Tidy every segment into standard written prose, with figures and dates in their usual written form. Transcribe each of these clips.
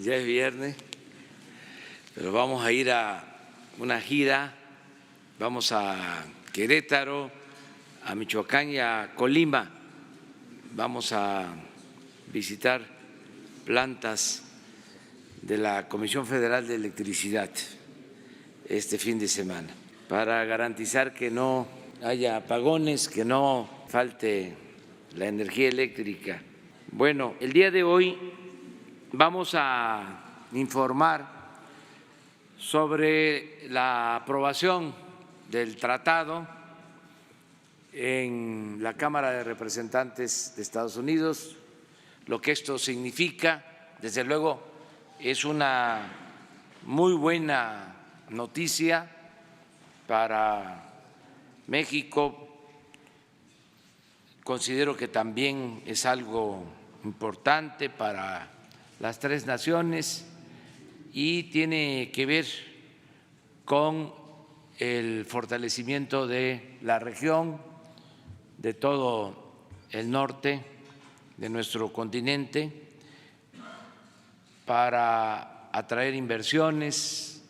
Ya es viernes, pero vamos a ir a una gira, vamos a Querétaro, a Michoacán y a Colima. Vamos a visitar plantas de la Comisión Federal de Electricidad este fin de semana para garantizar que no haya apagones, que no falte la energía eléctrica. Bueno, el día de hoy vamos a informar sobre la aprobación del tratado en la Cámara de Representantes de Estados Unidos, lo que esto significa. Desde luego es una muy buena noticia para México. Considero que también es algo importante para las tres naciones y tiene que ver con el fortalecimiento de la región, de todo el norte de nuestro continente, para atraer inversiones,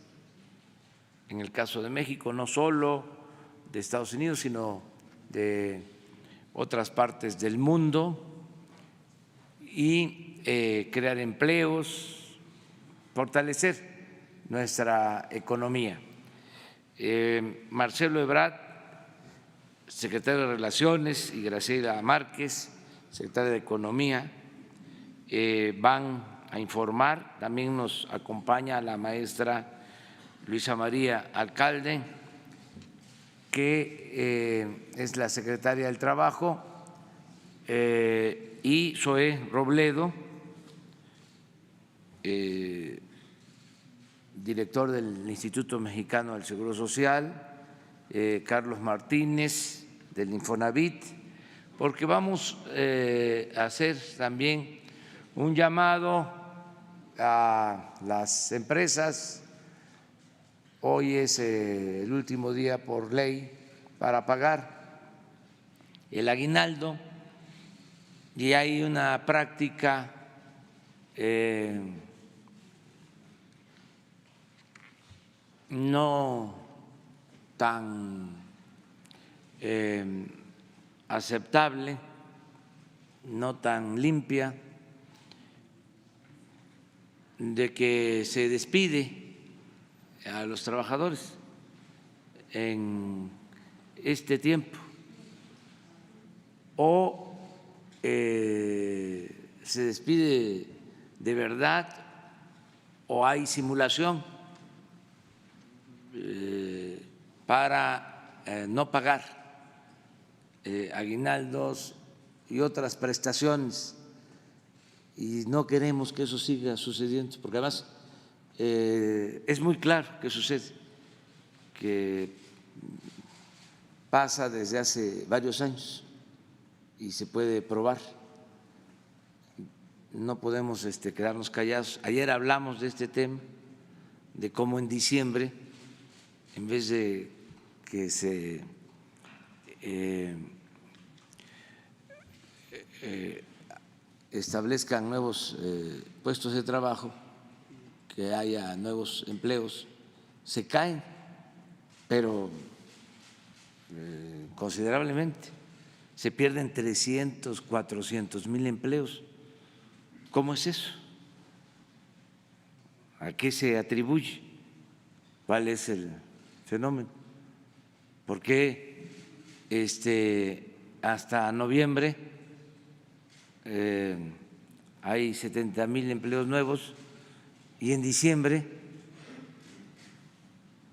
en el caso de México, no solo de Estados Unidos, sino de otras partes del mundo, y crear empleos, fortalecer nuestra economía. Marcelo Ebrard, secretario de Relaciones, y Graciela Márquez, secretaria de Economía, van a informar. También nos acompaña la maestra Luisa María Alcalde, que es la secretaria del Trabajo, y Zoé Robledo, director del Instituto Mexicano del Seguro Social, Carlos Martínez del Infonavit, porque vamos a hacer también un llamado a las empresas. Hoy es el último día por ley para pagar el aguinaldo y hay una práctica no tan aceptable, no tan limpia, de que se despide a los trabajadores en este tiempo o se despide de verdad o hay simulación para no pagar aguinaldos y otras prestaciones, y no queremos que eso siga sucediendo, porque además es muy claro que sucede, que pasa desde hace varios años y se puede probar. No podemos quedarnos callados. Ayer hablamos de este tema, de cómo en diciembre, en vez de que se establezcan nuevos puestos de trabajo, que haya nuevos empleos, se caen, pero considerablemente. Se pierden 300, 400 mil empleos. ¿Cómo es eso? ¿A qué se atribuye? ¿Cuál es el fenómeno? ¿Por qué hasta noviembre hay 70,000 empleos nuevos y en diciembre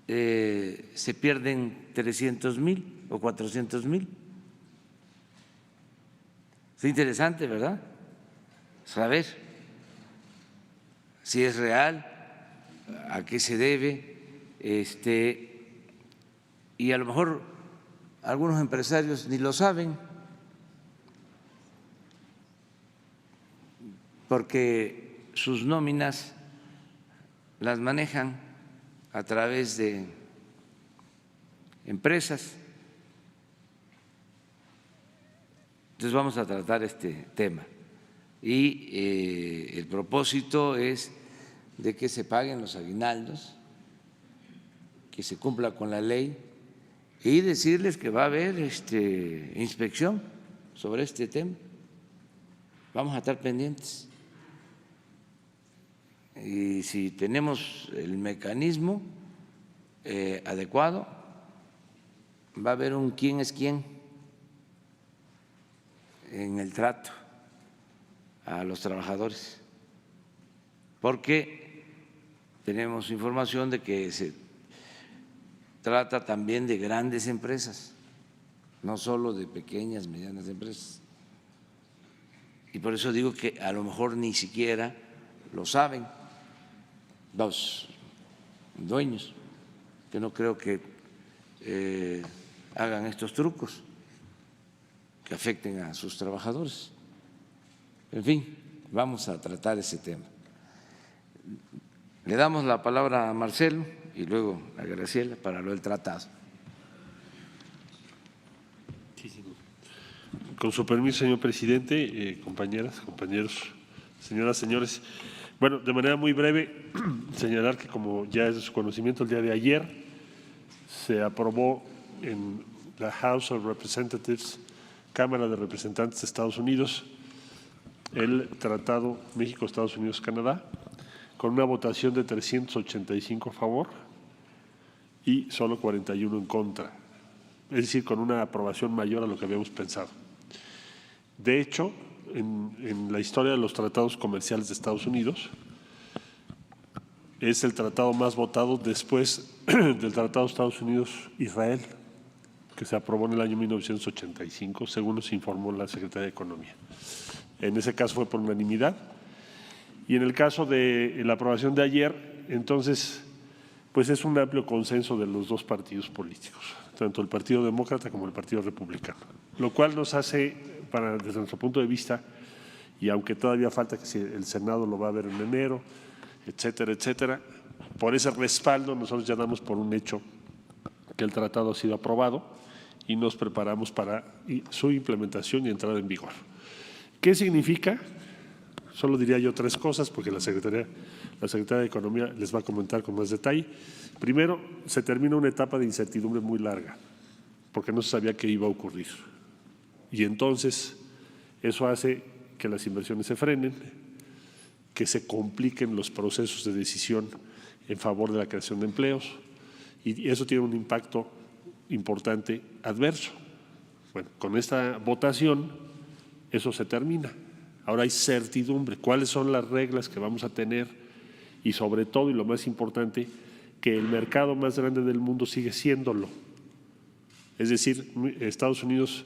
se pierden 300,000 o 400,000? Es interesante, ¿verdad? Saber si es real, a qué se debe, y a lo mejor algunos empresarios ni lo saben, porque sus nóminas las manejan a través de empresas Entonces vamos a tratar este tema y el propósito es de que se paguen los aguinaldos, que se cumpla con la ley y decirles que va a haber inspección sobre este tema. Vamos a estar pendientes y si tenemos el mecanismo adecuado, va a haber un quién es quién en el trato a los trabajadores, porque tenemos información de que se trata también de grandes empresas, no solo de pequeñas, medianas empresas. Y por eso digo que a lo mejor ni siquiera lo saben los dueños, que no creo que hagan estos trucos que afecten a sus trabajadores. En fin, vamos a tratar ese tema. Le damos la palabra a Marcelo y luego a Graciela para lo del tratado. Con su permiso, señor presidente, compañeras, compañeros, señoras, señores. Bueno, de manera muy breve, señalar que como ya es de su conocimiento, el día de ayer se aprobó en la House of Representatives, Cámara de Representantes de Estados Unidos, el Tratado México-Estados Unidos-Canadá, con una votación de 385 a favor y solo 41 en contra, es decir, con una aprobación mayor a lo que habíamos pensado. De hecho, en la historia de los tratados comerciales de Estados Unidos, es el tratado más votado después del Tratado Estados Unidos-Israel, que se aprobó en el año 1985, según nos informó la Secretaría de Economía. En ese caso fue por unanimidad. Y en el caso de la aprobación de ayer, entonces, pues es un amplio consenso de los dos partidos políticos, tanto el Partido Demócrata como el Partido Republicano, lo cual nos hace, desde nuestro punto de vista, y aunque todavía falta que el Senado lo va a ver en enero, etcétera, etcétera, por ese respaldo nosotros ya damos por un hecho que el tratado ha sido aprobado y nos preparamos para su implementación y entrada en vigor. ¿Qué significa? Solo diría yo tres cosas porque la Secretaría de Economía les va a comentar con más detalle. Primero, se termina una etapa de incertidumbre muy larga porque no se sabía qué iba a ocurrir. Y entonces eso hace que las inversiones se frenen, que se compliquen los procesos de decisión en favor de la creación de empleos y eso tiene un impacto importante adverso. Bueno, con esta votación eso se termina. Ahora hay certidumbre, cuáles son las reglas que vamos a tener y sobre todo, y lo más importante, que el mercado más grande del mundo sigue siéndolo. Es decir, Estados Unidos,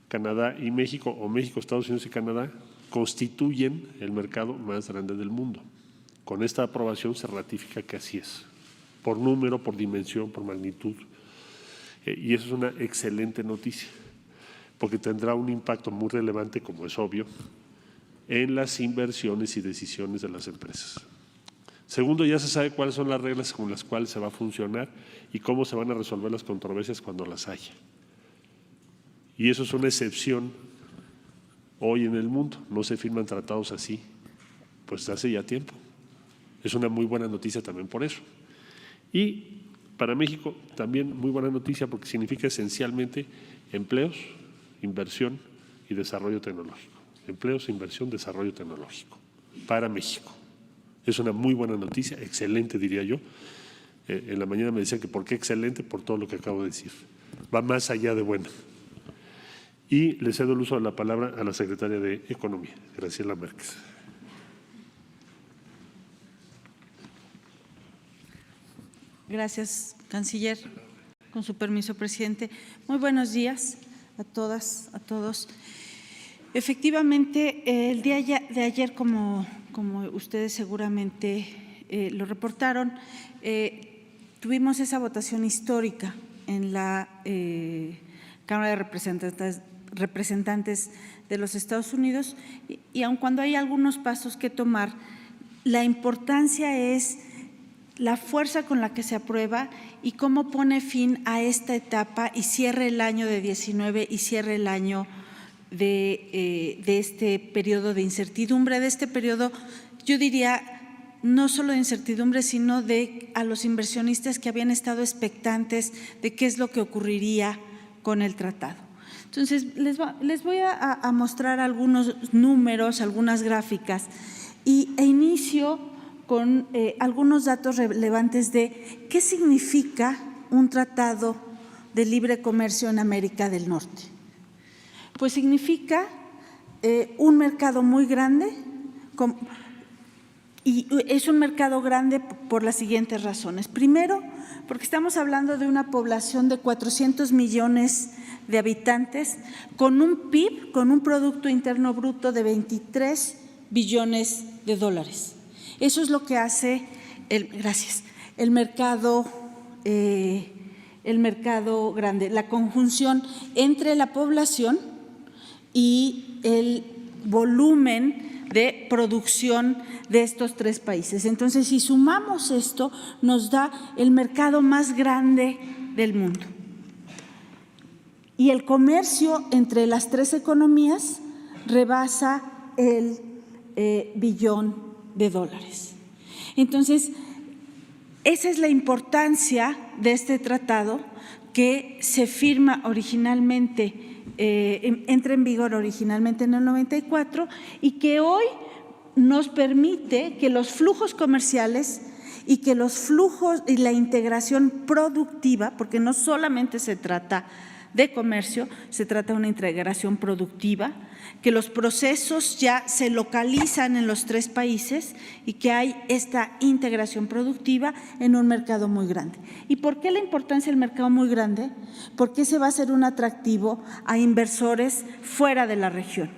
Canadá y México, o México, Estados Unidos y Canadá, constituyen el mercado más grande del mundo. Con esta aprobación se ratifica que así es, por número, por dimensión, por magnitud. Y eso es una excelente noticia, porque tendrá un impacto muy relevante, como es obvio, en las inversiones y decisiones de las empresas. Segundo, ya se sabe cuáles son las reglas con las cuales se va a funcionar y cómo se van a resolver las controversias cuando las haya. Y eso es una excepción hoy en el mundo. No se firman tratados así, pues hace ya tiempo. Es una muy buena noticia también por eso. Y para México también muy buena noticia porque significa esencialmente empleos, inversión y desarrollo tecnológico. Empleos, inversión, desarrollo tecnológico para México. Es una muy buena noticia, excelente diría yo. En la mañana me decían que por qué excelente, por todo lo que acabo de decir. Va más allá de buena. Y le cedo el uso de la palabra a la secretaria de Economía, Graciela Márquez. Gracias, canciller. Con su permiso, presidente. Muy buenos días a todas, a todos. Efectivamente, el día de ayer, como ustedes seguramente lo reportaron, tuvimos esa votación histórica en la Cámara de Representantes de los Estados Unidos y aun cuando hay algunos pasos que tomar, la importancia es la fuerza con la que se aprueba y cómo pone fin a esta etapa y cierre el año de 19 y cierre el año de este periodo de incertidumbre, de este periodo, yo diría, no solo de incertidumbre, sino a los inversionistas que habían estado expectantes de qué es lo que ocurriría con el tratado. Entonces, les voy a mostrar algunos números, algunas gráficas, e inicio con algunos datos relevantes de qué significa un tratado de libre comercio en América del Norte. Pues significa un mercado muy grande, y es un mercado grande por las siguientes razones. Primero, porque estamos hablando de una población de 400 millones de habitantes con un PIB, con un Producto Interno Bruto de 23 billones de dólares. Eso es lo que hace el mercado grande, la conjunción entre la población y el volumen de producción de estos tres países. Entonces, si sumamos esto, nos da el mercado más grande del mundo. Y el comercio entre las tres economías rebasa el billón de dólares. Entonces, esa es la importancia de este tratado que se firma originalmente, entra en vigor originalmente en el 94 y que hoy nos permite que los flujos comerciales y que los flujos y la integración productiva, porque no solamente se trata de comercio, se trata de una integración productiva, que los procesos ya se localizan en los tres países y que hay esta integración productiva en un mercado muy grande. ¿Y por qué la importancia del mercado muy grande? Porque ese va a ser un atractivo a inversores fuera de la región.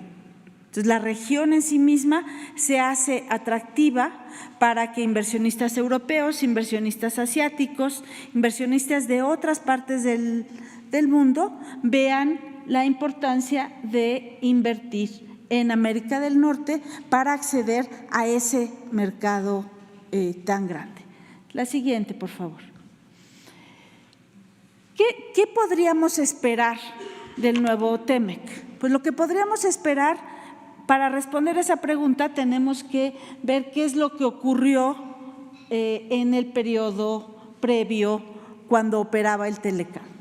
Entonces, la región en sí misma se hace atractiva para que inversionistas europeos, inversionistas asiáticos, inversionistas de otras partes del mundo vean la importancia de invertir en América del Norte para acceder a ese mercado tan grande. La siguiente, por favor. ¿Qué podríamos esperar del nuevo TEMEC? Pues lo que podríamos esperar, para responder a esa pregunta, tenemos que ver qué es lo que ocurrió en el periodo previo cuando operaba el Telecán.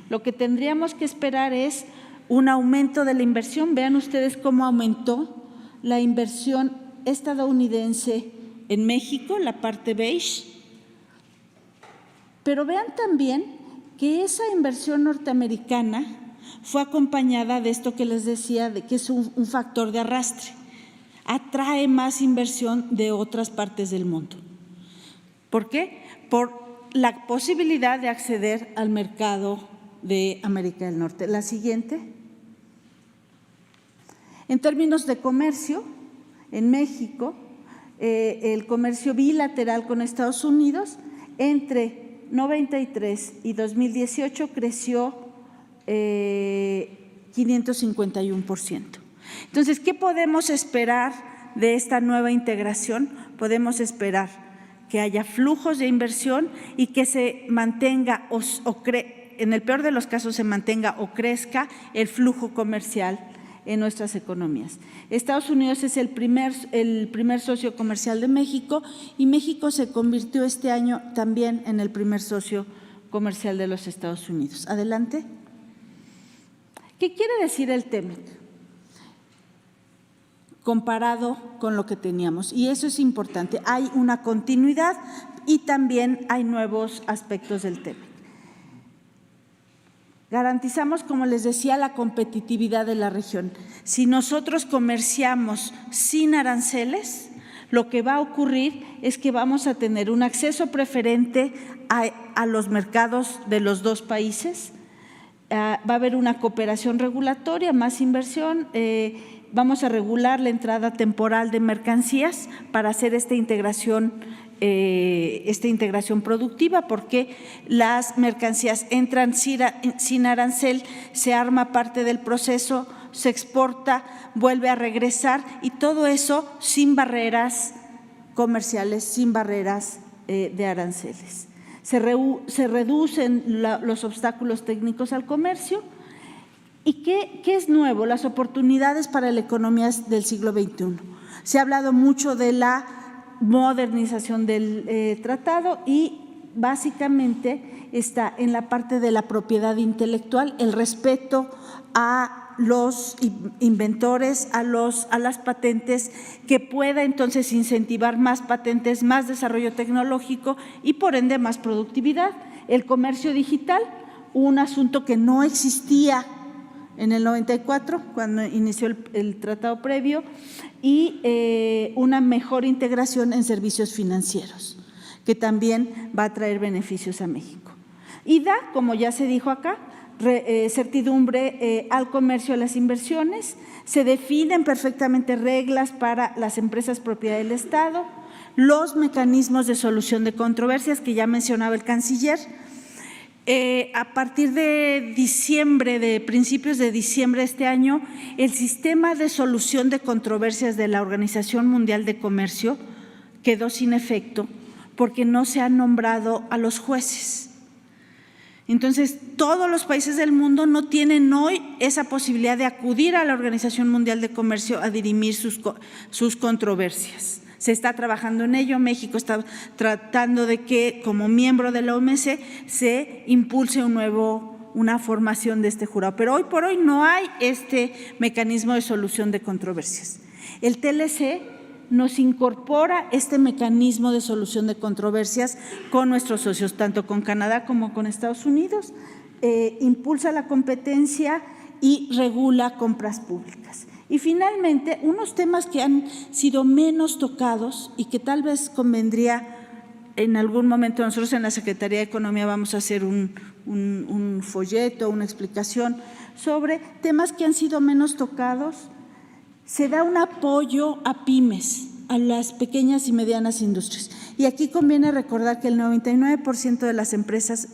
Lo que tendríamos que esperar es un aumento de la inversión. Vean ustedes cómo aumentó la inversión estadounidense en México, la parte beige. Pero vean también que esa inversión norteamericana fue acompañada de esto que les decía, de que es un factor de arrastre. Atrae más inversión de otras partes del mundo. ¿Por qué? Por la posibilidad de acceder al mercado de América del Norte. La siguiente. En términos de comercio, en México, el comercio bilateral con Estados Unidos entre 93 y 2018 creció 551%. Entonces, ¿qué podemos esperar de esta nueva integración? Podemos esperar que haya flujos de inversión y que se mantenga en el peor de los casos se mantenga o crezca el flujo comercial en nuestras economías. Estados Unidos es el primer socio comercial de México y México se convirtió este año también en el primer socio comercial de los Estados Unidos. Adelante. ¿Qué quiere decir el TEMEC? Comparado con lo que teníamos, y eso es importante. Hay una continuidad y también hay nuevos aspectos del TEMEC. Garantizamos, como les decía, la competitividad de la región. Si nosotros comerciamos sin aranceles, lo que va a ocurrir es que vamos a tener un acceso preferente a los mercados de los dos países, va a haber una cooperación regulatoria, más inversión, vamos a regular la entrada temporal de mercancías para hacer esta integración productiva, porque las mercancías entran sin arancel, se arma parte del proceso, se exporta, vuelve a regresar y todo eso sin barreras comerciales, sin barreras de aranceles. Se reducen los obstáculos técnicos al comercio ¿Y qué es nuevo? Las oportunidades para la economía del siglo XXI. Se ha hablado mucho de la modernización del tratado y básicamente está en la parte de la propiedad intelectual, el respeto a los inventores, a las patentes, que pueda entonces incentivar más patentes, más desarrollo tecnológico y por ende más productividad. El comercio digital, un asunto que no existía en el 94, cuando inició el tratado previo, y una mejor integración en servicios financieros, que también va a traer beneficios a México. Y da, como ya se dijo acá, certidumbre al comercio, a las inversiones, se definen perfectamente reglas para las empresas propiedad del Estado, los mecanismos de solución de controversias que ya mencionaba el canciller. A partir de principios de diciembre de este año, el sistema de solución de controversias de la Organización Mundial de Comercio quedó sin efecto porque no se han nombrado a los jueces. Entonces, todos los países del mundo no tienen hoy esa posibilidad de acudir a la Organización Mundial de Comercio a dirimir sus controversias. Se está trabajando en ello. México está tratando de que, como miembro de la OMC, se impulse una formación de este jurado. Pero hoy por hoy no hay este mecanismo de solución de controversias. El TLC nos incorpora este mecanismo de solución de controversias con nuestros socios, tanto con Canadá como con Estados Unidos, impulsa la competencia y regula compras públicas. Y finalmente, unos temas que han sido menos tocados y que tal vez convendría en algún momento, nosotros en la Secretaría de Economía vamos a hacer un folleto, una explicación sobre temas que han sido menos tocados. Se da un apoyo a pymes, a las pequeñas y medianas industrias. Y aquí conviene recordar que el 99% de las empresas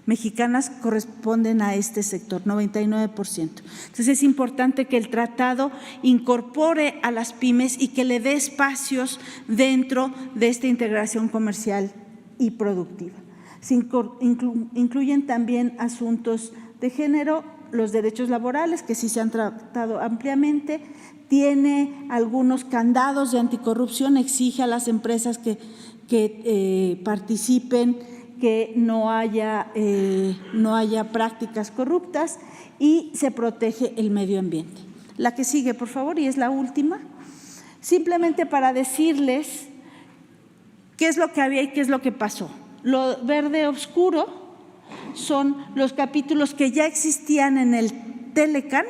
mexicanas corresponden a este sector, 99%. Entonces es importante que el tratado incorpore a las pymes y que le dé espacios dentro de esta integración comercial y productiva. Se incluyen también asuntos de género, los derechos laborales, que sí se han tratado ampliamente, tiene algunos candados de anticorrupción, exige a las empresas que participen, que no haya prácticas corruptas y se protege el medio ambiente. La que sigue, por favor, y es la última, simplemente para decirles qué es lo que había y qué es lo que pasó. Lo verde oscuro son los capítulos que ya existían en el Telecan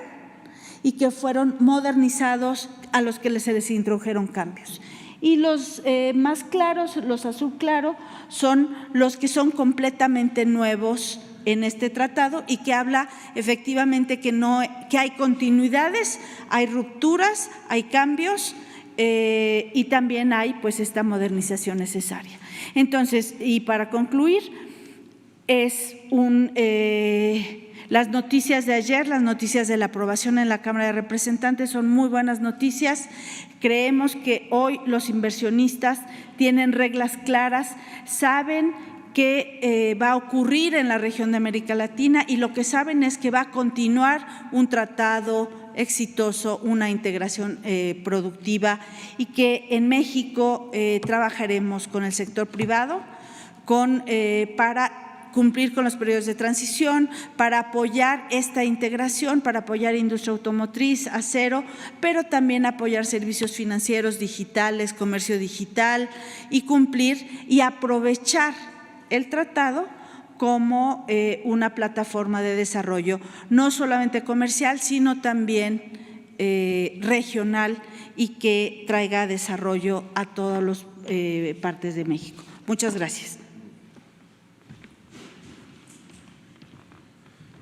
y que fueron modernizados, a los que se les introdujeron cambios. Y los más claros, los azul claro, son los que son completamente nuevos en este tratado y que habla efectivamente que hay continuidades, hay rupturas, hay cambios y también hay pues esta modernización necesaria. Entonces, y para concluir, las noticias de ayer, las noticias de la aprobación en la Cámara de Representantes son muy buenas noticias. Creemos que hoy los inversionistas tienen reglas claras, saben qué va a ocurrir en la región de América Latina y lo que saben es que va a continuar un tratado exitoso, una integración productiva y que en México trabajaremos con el sector privado para cumplir con los periodos de transición, para apoyar esta integración, para apoyar industria automotriz, acero, pero también apoyar servicios financieros digitales, comercio digital y cumplir y aprovechar el tratado como una plataforma de desarrollo, no solamente comercial, sino también regional y que traiga desarrollo a todas las partes de México. Muchas gracias.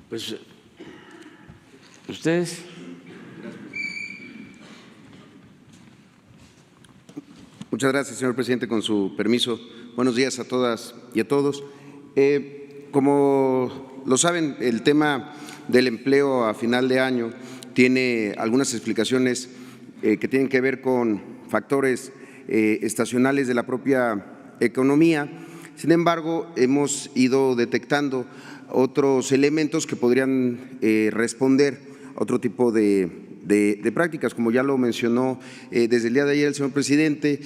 Pues, ¿ustedes? Muchas gracias, señor presidente. Con su permiso, buenos días a todas y a todos. Como lo saben, el tema del empleo a final de año tiene algunas explicaciones que tienen que ver con factores estacionales de la propia economía. Sin embargo, hemos ido detectando otros elementos que podrían responder a otro tipo de prácticas, como ya lo mencionó desde el día de ayer el señor presidente,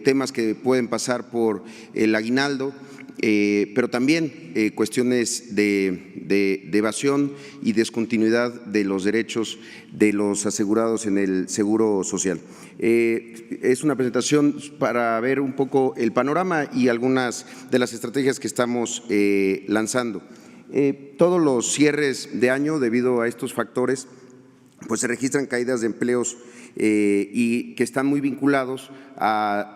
temas que pueden pasar por el aguinaldo, pero también cuestiones de evasión y discontinuidad de los derechos de los asegurados en el Seguro Social. Es una presentación para ver un poco el panorama y algunas de las estrategias que estamos lanzando. Todos los cierres de año, debido a estos factores, pues se registran caídas de empleos y que están muy vinculados a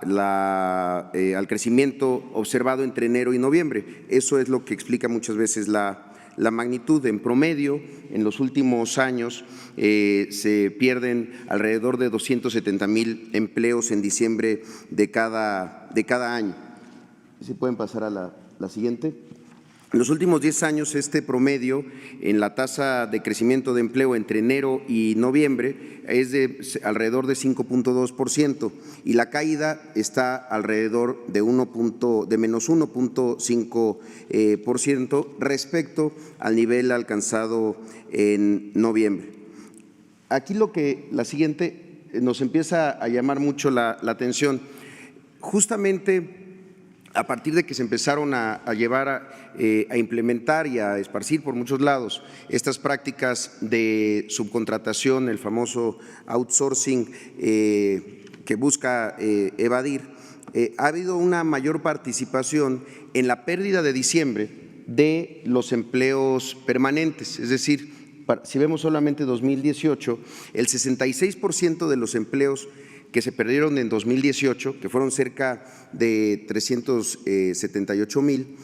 al crecimiento observado entre enero y noviembre. Eso es lo que explica muchas veces la magnitud. En promedio, en los últimos años se pierden alrededor de 270,000 empleos en diciembre de cada año. Si pueden pasar a la siguiente. En los últimos 10 años, este promedio en la tasa de crecimiento de empleo entre enero y noviembre es de alrededor de 5.2% y la caída está alrededor de menos 1.5% respecto al nivel alcanzado en noviembre. Aquí la siguiente nos empieza a llamar mucho la atención. Justamente a partir de que se empezaron a llevar a implementar y a esparcir por muchos lados estas prácticas de subcontratación, el famoso outsourcing que busca evadir, ha habido una mayor participación en la pérdida de diciembre de los empleos permanentes. Es decir, si vemos solamente 2018, el 66% de los empleos que se perdieron en 2018, que fueron cerca de 378,000,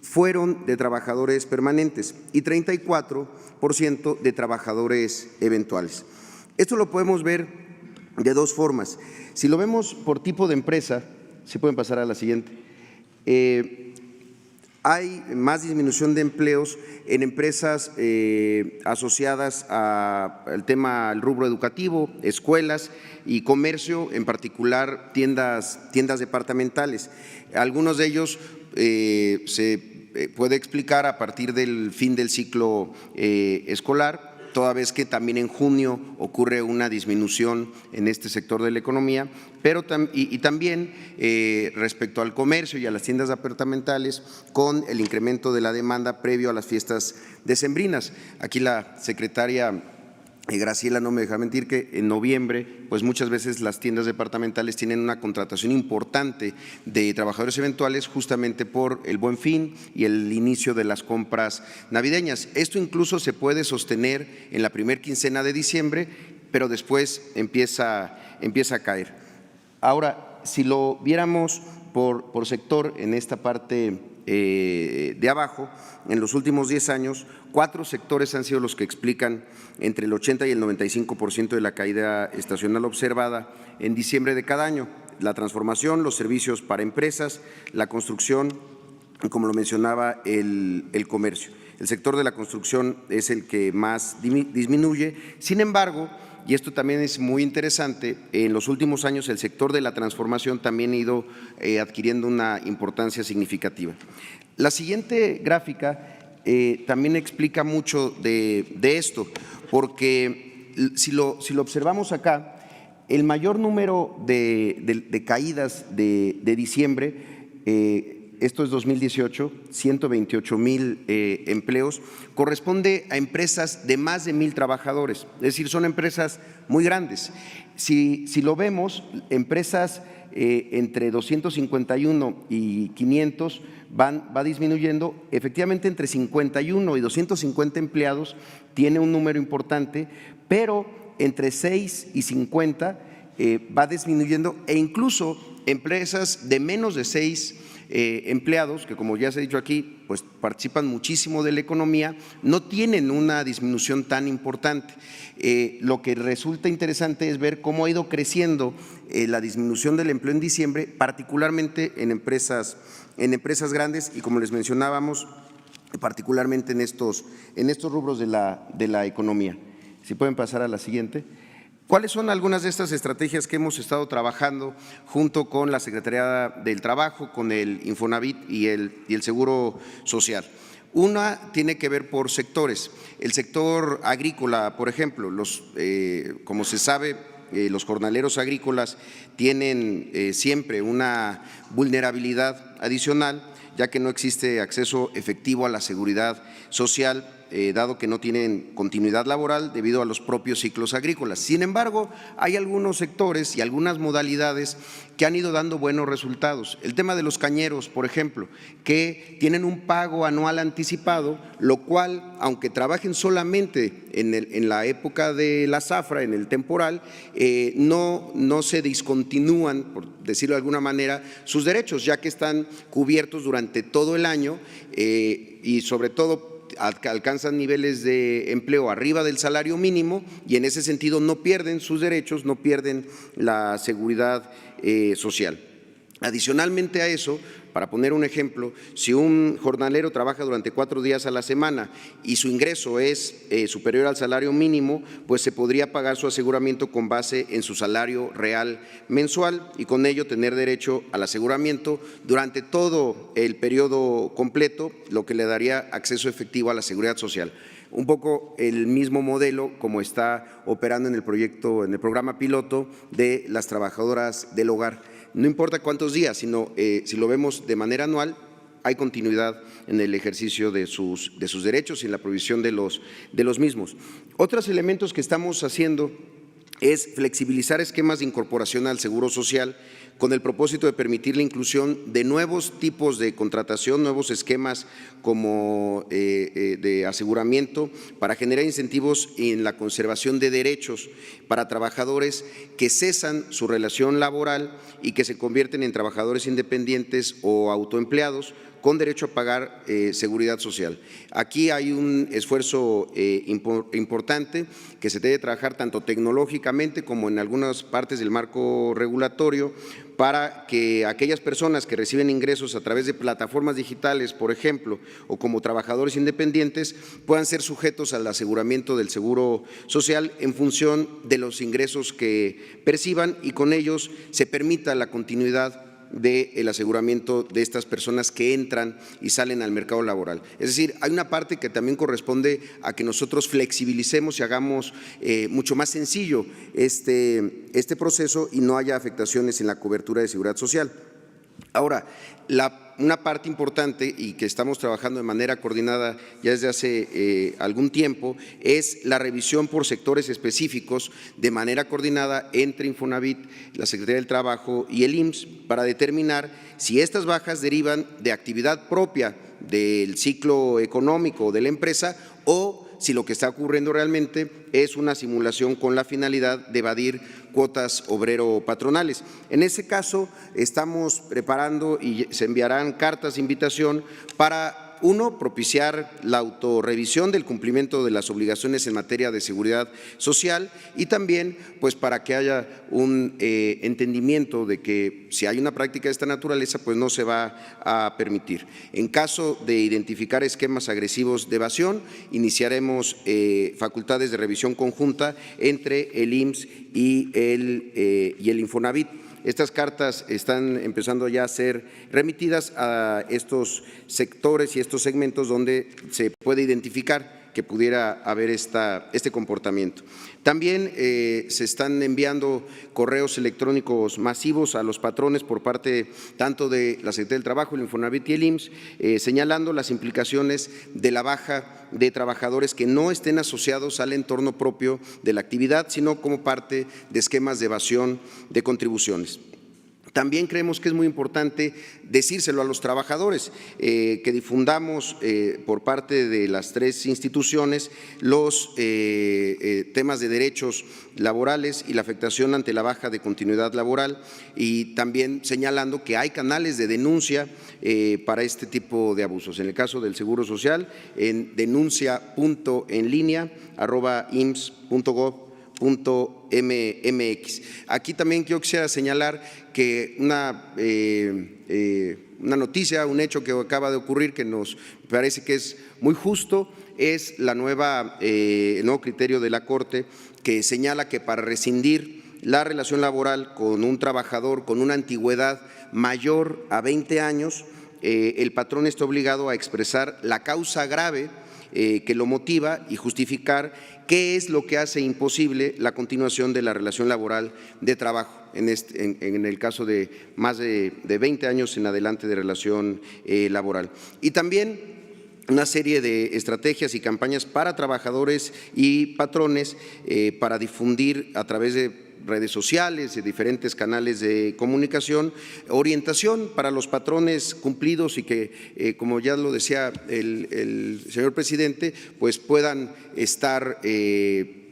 fueron de trabajadores permanentes y 34% de trabajadores eventuales. Esto lo podemos ver de dos formas. Si lo vemos por tipo de empresa, si pueden pasar a la siguiente, hay más disminución de empleos en empresas asociadas al rubro educativo, escuelas y comercio, en particular tiendas departamentales. Algunos de ellos se puede explicar a partir del fin del ciclo escolar, toda vez que también en junio ocurre una disminución en este sector de la economía, pero también respecto al comercio y a las tiendas departamentales, con el incremento de la demanda previo a las fiestas decembrinas. Aquí la secretaria Graciela no me deja mentir que en noviembre, pues muchas veces las tiendas departamentales tienen una contratación importante de trabajadores eventuales justamente por el Buen Fin y el inicio de las compras navideñas. Esto incluso se puede sostener en la primera quincena de diciembre, pero después empieza a caer. Ahora, si lo viéramos por sector en esta parte de abajo, en los últimos 10 años, 4 sectores han sido los que explican entre el 80 y el 95% de la caída estacional observada en diciembre de cada año: la transformación, los servicios para empresas, la construcción y, como lo mencionaba, el comercio. El sector de la construcción es el que más disminuye. Sin embargo, y esto también es muy interesante, en los últimos años el sector de la transformación también ha ido adquiriendo una importancia significativa. La siguiente gráfica también explica mucho de esto, porque si lo observamos acá, el mayor número de caídas de diciembre, esto es 2018, 128,000 empleos, corresponde a empresas de más de 1,000 trabajadores, es decir, son empresas muy grandes. Si lo vemos, empresas entre 251 y 500 va disminuyendo. Efectivamente, entre 51 y 250 empleados tiene un número importante, pero entre 6 y 50 va disminuyendo, e incluso empresas de menos de 6 empleados, que como ya se ha dicho aquí, pues participan muchísimo de la economía, no tienen una disminución tan importante. Lo que resulta interesante es ver cómo ha ido creciendo la disminución del empleo en diciembre, particularmente en empresas grandes y, como les mencionábamos, particularmente en estos rubros de la economía. Si pueden pasar a la siguiente. ¿Cuáles son algunas de estas estrategias que hemos estado trabajando junto con la Secretaría del Trabajo, con el Infonavit y el Seguro Social? Una tiene que ver por sectores. El sector agrícola, por ejemplo, como se sabe, los jornaleros agrícolas tienen siempre una vulnerabilidad adicional, ya que no existe acceso efectivo a la seguridad social, dado que no tienen continuidad laboral debido a los propios ciclos agrícolas. Sin embargo, hay algunos sectores y algunas modalidades que han ido dando buenos resultados. El tema de los cañeros, por ejemplo, que tienen un pago anual anticipado, lo cual, aunque trabajen solamente en la época de la zafra, en el temporal, no se discontinúan, por decirlo de alguna manera, sus derechos, ya que están cubiertos durante todo el año y sobre todo alcanzan niveles de empleo arriba del salario mínimo y en ese sentido no pierden sus derechos, no pierden la seguridad social. Adicionalmente a eso, para poner un ejemplo, si un jornalero trabaja durante 4 días a la semana y su ingreso es superior al salario mínimo, pues se podría pagar su aseguramiento con base en su salario real mensual y con ello tener derecho al aseguramiento durante todo el periodo completo, lo que le daría acceso efectivo a la seguridad social. Un poco el mismo modelo como está operando en el programa piloto de las trabajadoras del hogar. No importa cuántos días, sino si lo vemos de manera anual, hay continuidad en el ejercicio de sus derechos y en la provisión de los mismos. Otros elementos que estamos haciendo es flexibilizar esquemas de incorporación al Seguro Social con el propósito de permitir la inclusión de nuevos tipos de contratación, nuevos esquemas como de aseguramiento para generar incentivos en la conservación de derechos para trabajadores que cesan su relación laboral y que se convierten en trabajadores independientes o autoempleados con derecho a pagar seguridad social. Aquí hay un esfuerzo importante que se debe trabajar tanto tecnológicamente como en algunas partes del marco regulatorio para que aquellas personas que reciben ingresos a través de plataformas digitales, por ejemplo, o como trabajadores independientes, puedan ser sujetos al aseguramiento del Seguro Social en función de los ingresos que perciban y con ellos se permita la continuidad del aseguramiento de estas personas que entran y salen al mercado laboral. Es decir, hay una parte que también corresponde a que nosotros flexibilicemos y hagamos mucho más sencillo este proceso y no haya afectaciones en la cobertura de seguridad social. Ahora, una parte importante y que estamos trabajando de manera coordinada ya desde hace algún tiempo es la revisión por sectores específicos de manera coordinada entre Infonavit, la Secretaría del Trabajo y el IMSS para determinar si estas bajas derivan de actividad propia del ciclo económico de la empresa o si lo que está ocurriendo realmente es una simulación con la finalidad de evadir cuotas obrero-patronales. En ese caso, estamos preparando y se enviarán cartas de invitación para, uno, propiciar la autorrevisión del cumplimiento de las obligaciones en materia de seguridad social y también pues para que haya un entendimiento de que si hay una práctica de esta naturaleza pues no se va a permitir. En caso de identificar esquemas agresivos de evasión, iniciaremos facultades de revisión conjunta entre el IMSS y el Infonavit. Estas cartas están empezando ya a ser remitidas a estos sectores y estos segmentos donde se puede identificar que pudiera haber este comportamiento. También se están enviando correos electrónicos masivos a los patrones por parte tanto de la Secretaría del Trabajo, el Infonavit y el IMSS, señalando las implicaciones de la baja de trabajadores que no estén asociados al entorno propio de la actividad, sino como parte de esquemas de evasión de contribuciones. También creemos que es muy importante decírselo a los trabajadores, que difundamos por parte de las 3 instituciones los temas de derechos laborales y la afectación ante la baja de continuidad laboral y también señalando que hay canales de denuncia para este tipo de abusos. En el caso del Seguro Social, en denuncia.enlinea@ims.gov Aquí también yo quisiera señalar que una noticia, un hecho que acaba de ocurrir que nos parece que es muy justo, es el nuevo criterio de la Corte que señala que para rescindir la relación laboral con un trabajador con una antigüedad mayor a 20 años, el patrón está obligado a expresar la causa grave que lo motiva y justificar qué es lo que hace imposible la continuación de la relación laboral de trabajo, en el caso de más de 20 años en adelante de relación laboral. Y también una serie de estrategias y campañas para trabajadores y patrones para difundir a través de redes sociales, de diferentes canales de comunicación, orientación para los patrones cumplidos y que, como ya lo decía el señor presidente, pues puedan estar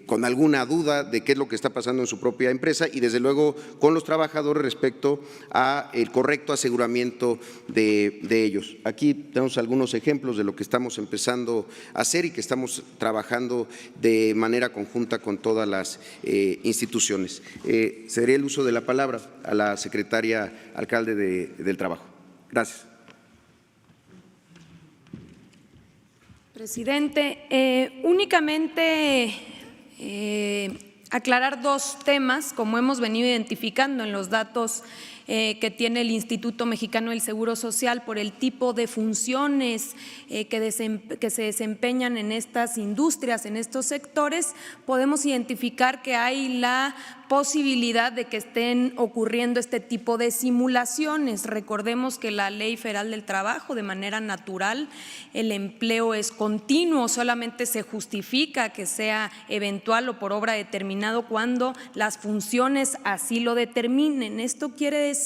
con alguna duda de qué es lo que está pasando en su propia empresa y desde luego con los trabajadores respecto a el correcto aseguramiento de ellos. Aquí tenemos algunos ejemplos de lo que estamos empezando a hacer y que estamos trabajando de manera conjunta con todas las instituciones. Cederé el uso de la palabra a la secretaria alcalde del Trabajo. Gracias. Presidente, únicamente aclarar dos temas, como hemos venido identificando en los datos que tiene el Instituto Mexicano del Seguro Social por el tipo de funciones que se desempeñan en estas industrias, en estos sectores, podemos identificar que hay la posibilidad de que estén ocurriendo este tipo de simulaciones. Recordemos que la Ley Federal del Trabajo, de manera natural, el empleo es continuo, solamente se justifica que sea eventual o por obra determinado cuando las funciones así lo determinen. Esto quiere decir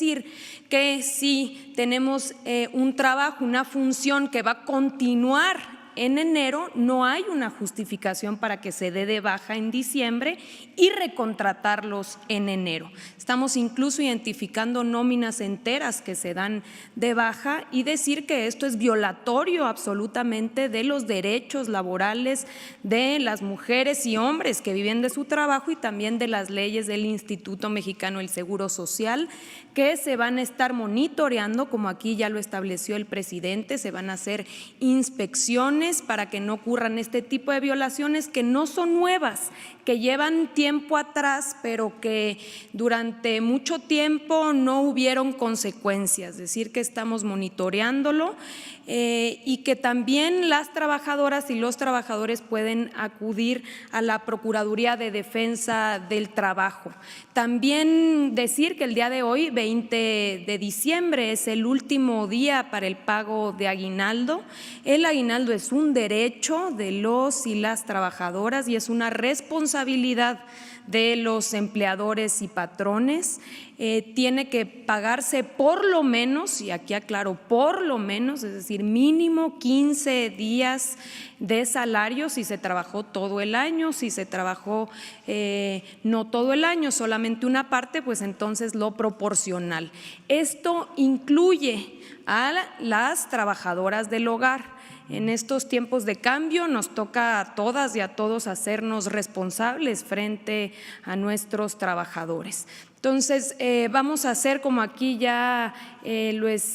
que si tenemos un trabajo, una función que va a continuar en enero, no hay una justificación para que se dé de baja en diciembre y recontratarlos en enero. Estamos incluso identificando nóminas enteras que se dan de baja y decir que esto es violatorio absolutamente de los derechos laborales de las mujeres y hombres que viven de su trabajo y también de las leyes del Instituto Mexicano del Seguro Social, que se van a estar monitoreando, como aquí ya lo estableció el presidente, se van a hacer inspecciones para que no ocurran este tipo de violaciones que no son nuevas, que llevan tiempo atrás, pero que durante mucho tiempo no hubieron consecuencias, es decir, que estamos monitoreándolo y que también las trabajadoras y los trabajadores pueden acudir a la Procuraduría de Defensa del Trabajo. También decir que el día de hoy, 20 de diciembre, es el último día para el pago de aguinaldo. El aguinaldo es un derecho de los y las trabajadoras y es una responsabilidad de los empleadores y patrones. Tiene que pagarse por lo menos, y aquí aclaro, por lo menos, es decir, mínimo 15 días de salario si se trabajó todo el año, si se trabajó no todo el año, solamente una parte, pues entonces lo proporcional. Esto incluye a las trabajadoras del hogar. En estos tiempos de cambio nos toca a todas y a todos hacernos responsables frente a nuestros trabajadores. Entonces, vamos a hacer, como aquí ya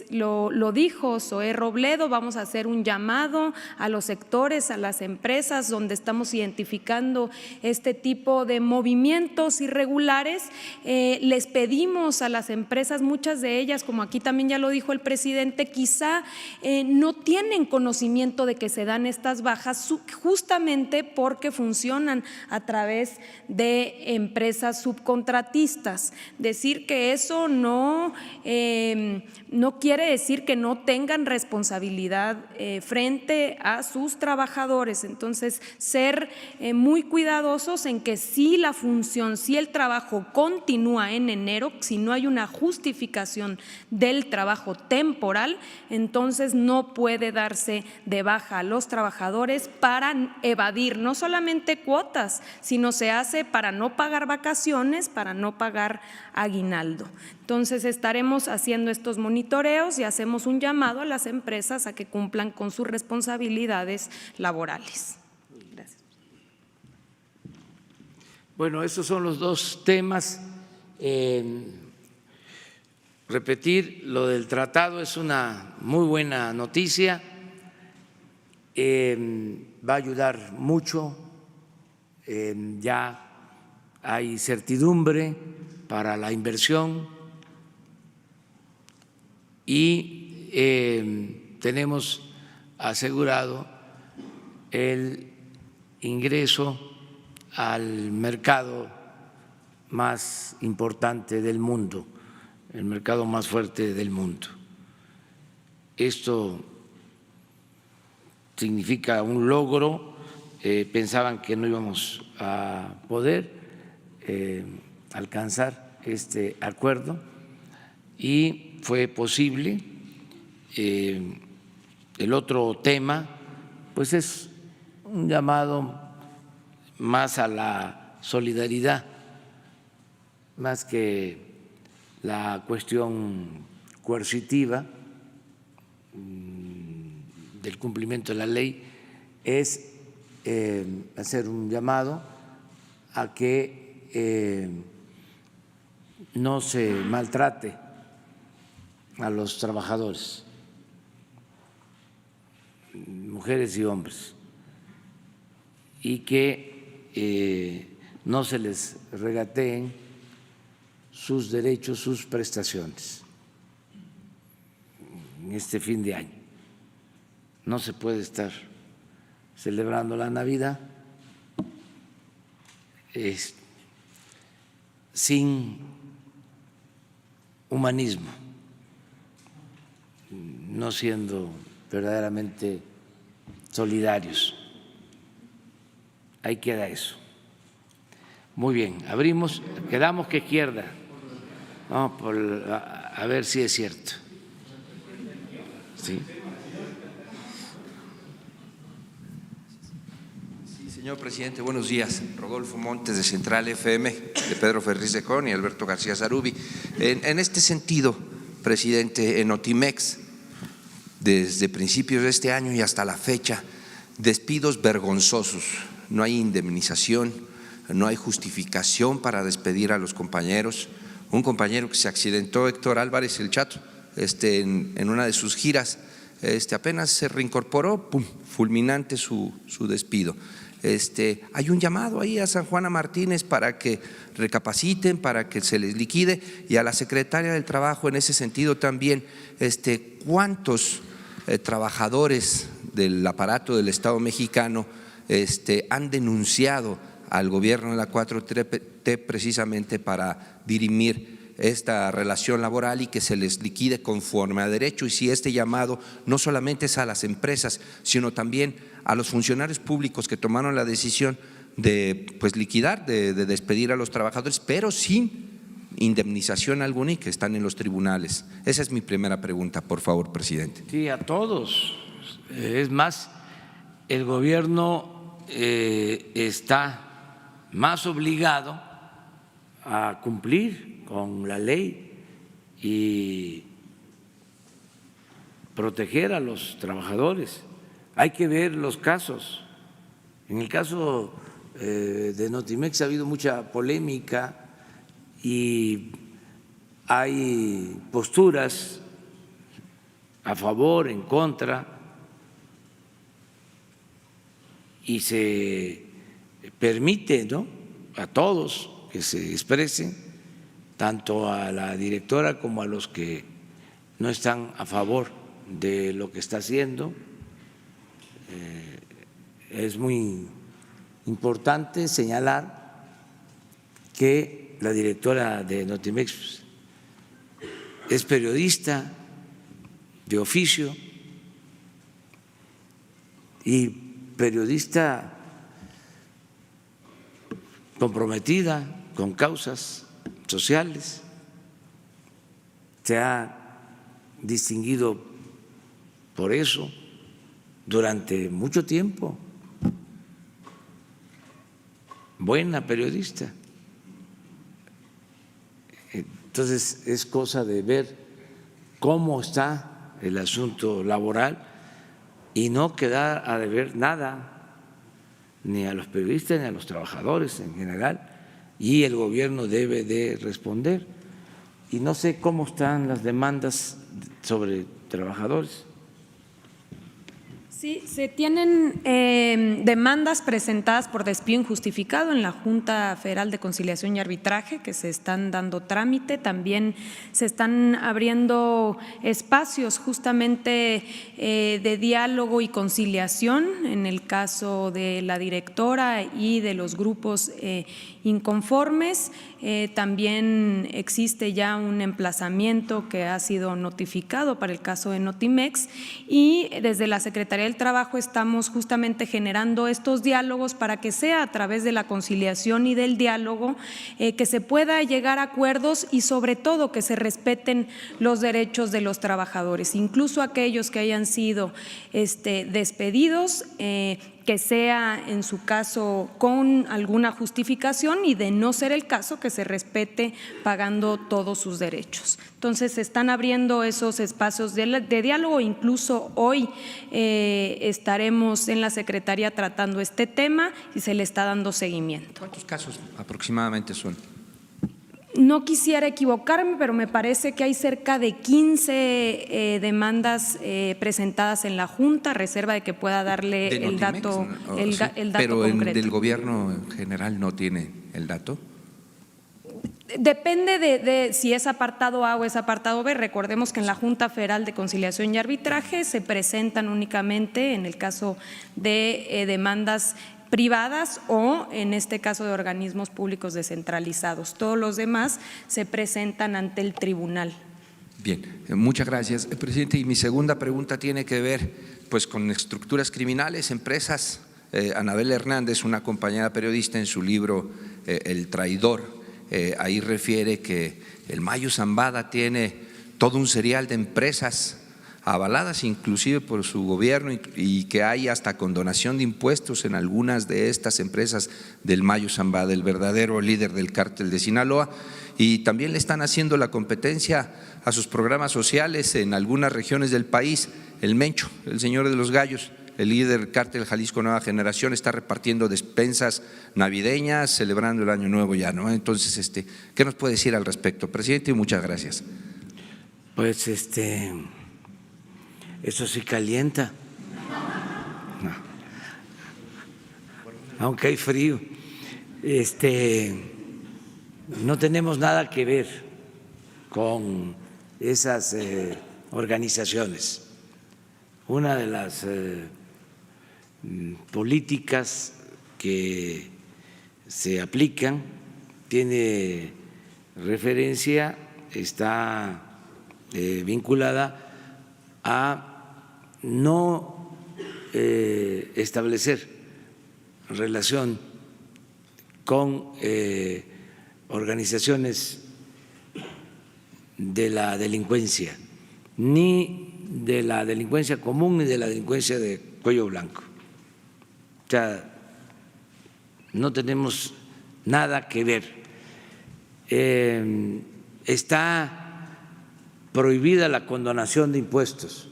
lo dijo Zoé Robledo, vamos a hacer un llamado a los sectores, a las empresas donde estamos identificando este tipo de movimientos irregulares. Les pedimos a las empresas, muchas de ellas, como aquí también ya lo dijo el presidente, quizá no tienen conocimiento de que se dan estas bajas justamente porque funcionan a través de empresas subcontratistas. Decir que eso no quiere decir que no tengan responsabilidad frente a sus trabajadores. Entonces, ser muy cuidadosos en que si la función, si el trabajo continúa en enero, si no hay una justificación del trabajo temporal, entonces no puede darse de baja a los trabajadores para evadir no solamente cuotas, sino se hace para no pagar vacaciones, para no pagar aguinaldo. Entonces estaremos haciendo estos monitoreos y hacemos un llamado a las empresas a que cumplan con sus responsabilidades laborales. Gracias. Bueno, esos son los dos temas. Repetir lo del tratado es una muy buena noticia, va a ayudar mucho, ya hay certidumbre para la inversión y tenemos asegurado el ingreso al mercado más importante del mundo, el mercado más fuerte del mundo. Esto significa un logro. Pensaban que no íbamos a poder alcanzar este acuerdo y fue posible. El otro tema, pues es un llamado más a la solidaridad, más que la cuestión coercitiva del cumplimiento de la ley, es hacer un llamado a que no se maltrate a los trabajadores, mujeres y hombres, y que no se les regateen sus derechos, sus prestaciones en este fin de año. No se puede estar celebrando la Navidad sin humanismo, no siendo verdaderamente solidarios. Ahí queda eso. Muy bien, abrimos, quedamos que izquierda. Vamos a ver si es cierto. Sí. Señor presidente, buenos días. Rodolfo Montes de Central FM, de Pedro Ferriz de Con y Alberto García Zarubi. En este sentido, presidente, en Notimex, desde principios de este año y hasta la fecha, despidos vergonzosos. No hay indemnización, no hay justificación para despedir a los compañeros. Un compañero que se accidentó, Héctor Álvarez, el Chato, en una de sus giras, apenas se reincorporó, ¡pum!, fulminante su despido. Hay un llamado ahí a San Juana Martínez para que recapaciten, para que se les liquide, y a la secretaria del Trabajo en ese sentido también, ¿cuántos trabajadores del aparato del Estado mexicano han denunciado al gobierno de la 4T precisamente para dirimir esta relación laboral y que se les liquide conforme a derecho? Y si este llamado no solamente es a las empresas, sino también a los funcionarios públicos que tomaron la decisión de liquidar, de despedir a los trabajadores, pero sin indemnización alguna y que están en los tribunales. Esa es mi primera pregunta, por favor, presidente. Sí, a todos. Es más, el gobierno está más obligado a cumplir con la ley y proteger a los trabajadores. Hay que ver los casos. En el caso de Notimex ha habido mucha polémica y hay posturas a favor, en contra, y se permite, ¿no?, a todos que se expresen, tanto a la directora como a los que no están a favor de lo que está haciendo. Es muy importante señalar que la directora de Notimex es periodista de oficio y periodista comprometida con causas sociales. Se ha distinguido por eso durante mucho tiempo. Buena periodista. Entonces es cosa de ver cómo está el asunto laboral y no quedar a deber nada ni a los periodistas ni a los trabajadores en general, y el gobierno debe de responder. Y no sé cómo están las demandas sobre trabajadores. Sí, se tienen demandas presentadas por despido injustificado en la Junta Federal de Conciliación y Arbitraje que se están dando trámite. También se están abriendo espacios justamente de diálogo y conciliación en el caso de la directora y de los grupos inconformes. También existe ya un emplazamiento que ha sido notificado para el caso de Notimex y desde la Secretaría del Trabajo estamos justamente generando estos diálogos para que sea a través de la conciliación y del diálogo que se pueda llegar a acuerdos y sobre todo que se respeten los derechos de los trabajadores, incluso aquellos que hayan sido despedidos, que sea en su caso con alguna justificación y de no ser el caso que se respete pagando todos sus derechos. Entonces se están abriendo esos espacios de diálogo, incluso hoy estaremos en la Secretaría tratando este tema y se le está dando seguimiento. ¿Cuántos casos aproximadamente son? No quisiera equivocarme, pero me parece que hay cerca de 15 demandas presentadas en la Junta, reserva de que pueda darle el dato, el dato pero concreto. ¿Del gobierno en general no tiene el dato? Depende de si es apartado A o es apartado B. Recordemos que en la Junta Federal de Conciliación y Arbitraje se presentan únicamente en el caso de demandas privadas o en este caso de organismos públicos descentralizados. Todos los demás se presentan ante el tribunal. Bien, muchas gracias, presidente. Y mi segunda pregunta tiene que ver pues con estructuras criminales, empresas. Anabel Hernández, una compañera periodista, en su libro El Traidor, ahí refiere que el Mayo Zambada tiene todo un serial de empresas avaladas inclusive por su gobierno y que hay hasta condonación de impuestos en algunas de estas empresas del Mayo Zambada, el verdadero líder del cártel de Sinaloa, y también le están haciendo la competencia a sus programas sociales en algunas regiones del país. El Mencho, el señor de los gallos, el líder del cártel Jalisco Nueva Generación, está repartiendo despensas navideñas, celebrando el Año Nuevo ya, ¿no? Entonces, ¿qué nos puede decir al respecto, presidente? Y muchas gracias. Pues eso sí calienta, no. Aunque hay frío. No tenemos nada que ver con esas organizaciones. Una de las políticas que se aplican tiene referencia, está vinculada a no establecer relación con organizaciones de la delincuencia, ni de la delincuencia común ni de la delincuencia de cuello blanco. O sea, no tenemos nada que ver. Está prohibida la condonación de impuestos,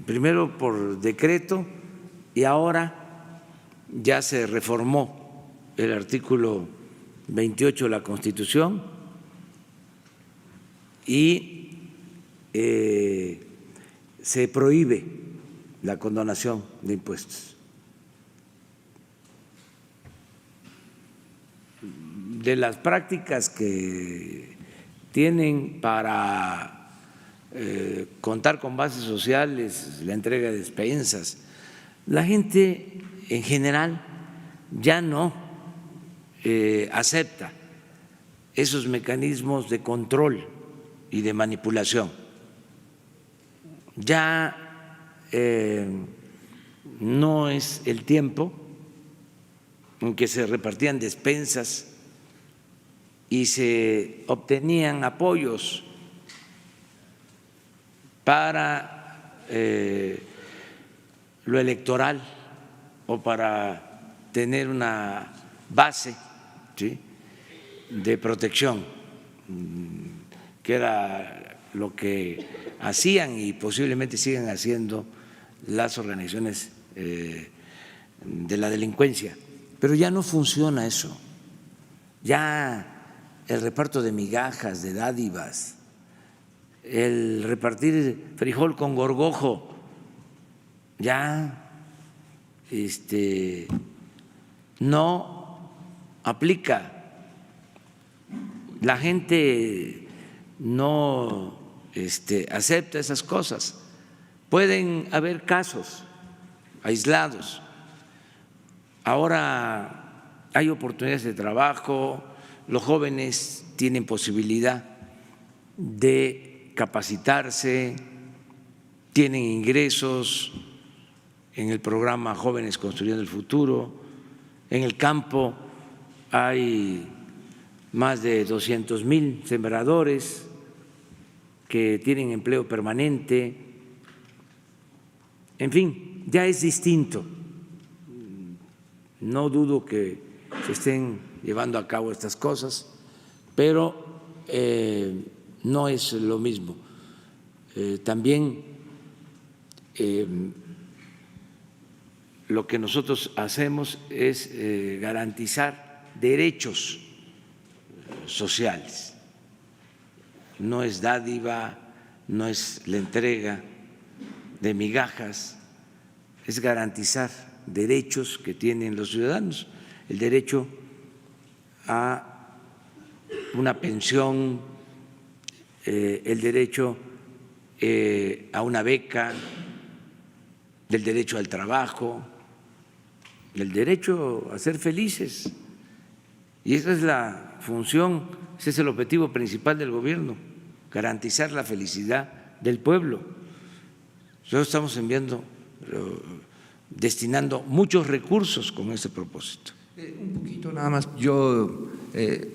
primero por decreto y ahora ya se reformó el artículo 28 de la Constitución y se prohíbe la condonación de impuestos. De las prácticas que tienen para contar con bases sociales, la entrega de despensas, la gente en general ya no acepta esos mecanismos de control y de manipulación. Ya no es el tiempo en que se repartían despensas y se obtenían apoyos para lo electoral o para tener una base, ¿sí?, de protección, que era lo que hacían y posiblemente sigan haciendo las organizaciones de la delincuencia pero ya no funciona eso. Ya el reparto de migajas, de dádivas, el repartir frijol con gorgojo, ya no aplica. La gente no acepta esas cosas. Pueden haber casos aislados. Ahora hay oportunidades de trabajo, los jóvenes tienen posibilidad de capacitarse, tienen ingresos en el programa Jóvenes Construyendo el Futuro. En el campo hay más de 200,000 sembradores que tienen empleo permanente. En fin, ya es distinto. No dudo que se estén llevando a cabo estas cosas, pero no es lo mismo. También lo que nosotros hacemos es garantizar derechos sociales. No es dádiva, no es la entrega de migajas, es garantizar derechos que tienen los ciudadanos, el derecho a una pensión, el derecho a una beca, el derecho al trabajo, el derecho a ser felices. Y esa es la función, ese es el objetivo principal del gobierno, garantizar la felicidad del pueblo. Nosotros estamos destinando muchos recursos con ese propósito. Un poquito nada más, yo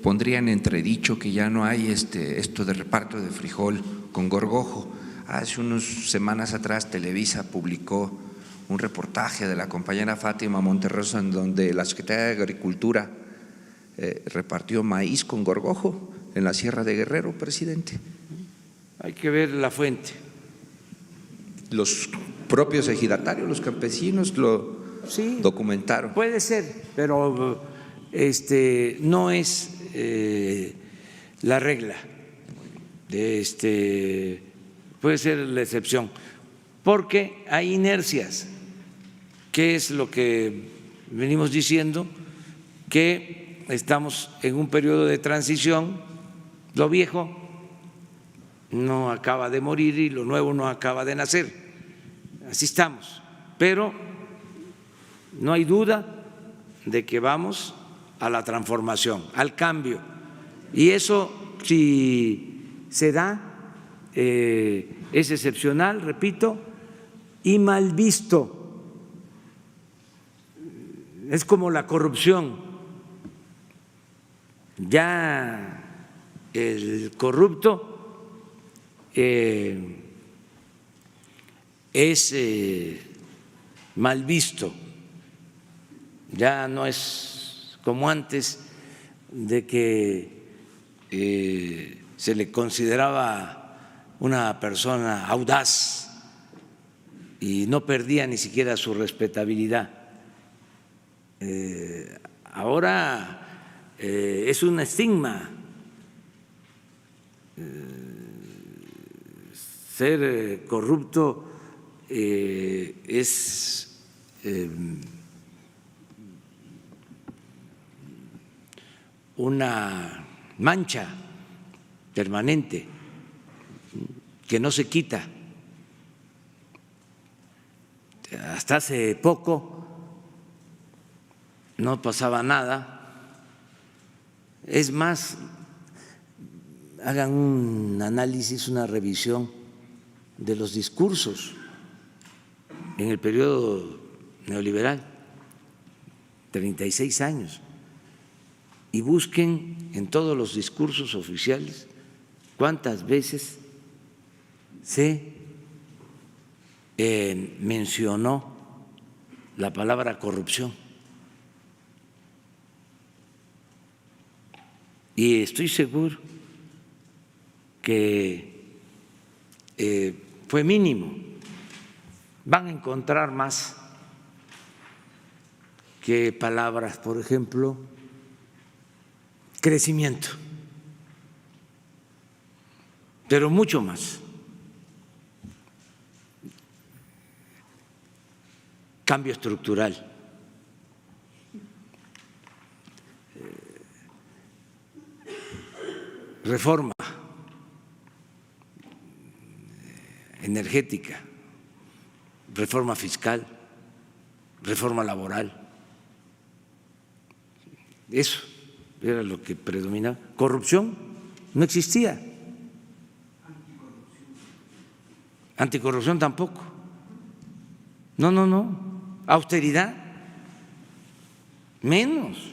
pondría en entredicho que ya no hay esto de reparto de frijol con gorgojo. Hace unas semanas atrás Televisa publicó un reportaje de la compañera Fátima Monterroso en donde la Secretaría de Agricultura repartió maíz con gorgojo en la Sierra de Guerrero, presidente. Hay que ver la fuente. Los propios ejidatarios, los campesinos lo documentaron. Puede ser, pero no es la regla. Puede ser la excepción, porque hay inercias. ¿Qué es lo que venimos diciendo? Que estamos en un periodo de transición, lo viejo no acaba de morir y lo nuevo no acaba de nacer. Así estamos, pero no hay duda de que vamos a la transformación, al cambio. Y eso, si se da, es excepcional, repito, y mal visto. Es como la corrupción. Ya el corrupto es mal visto. Ya no es como antes de que se le consideraba una persona audaz y no perdía ni siquiera su respetabilidad. Ahora es un estigma ser corrupto, es una mancha permanente que no se quita. Hasta hace poco no pasaba nada. Es más, hagan un análisis, una revisión de los discursos en el periodo neoliberal, 36 años, y busquen en todos los discursos oficiales cuántas veces se mencionó la palabra corrupción. Y estoy seguro que fue mínimo. Van a encontrar más que palabras, por ejemplo, crecimiento, pero mucho más. Cambio estructural. Reforma energética, reforma fiscal, reforma laboral. Eso era lo que predominaba. Corrupción no existía. Anticorrupción tampoco. No. Austeridad, menos.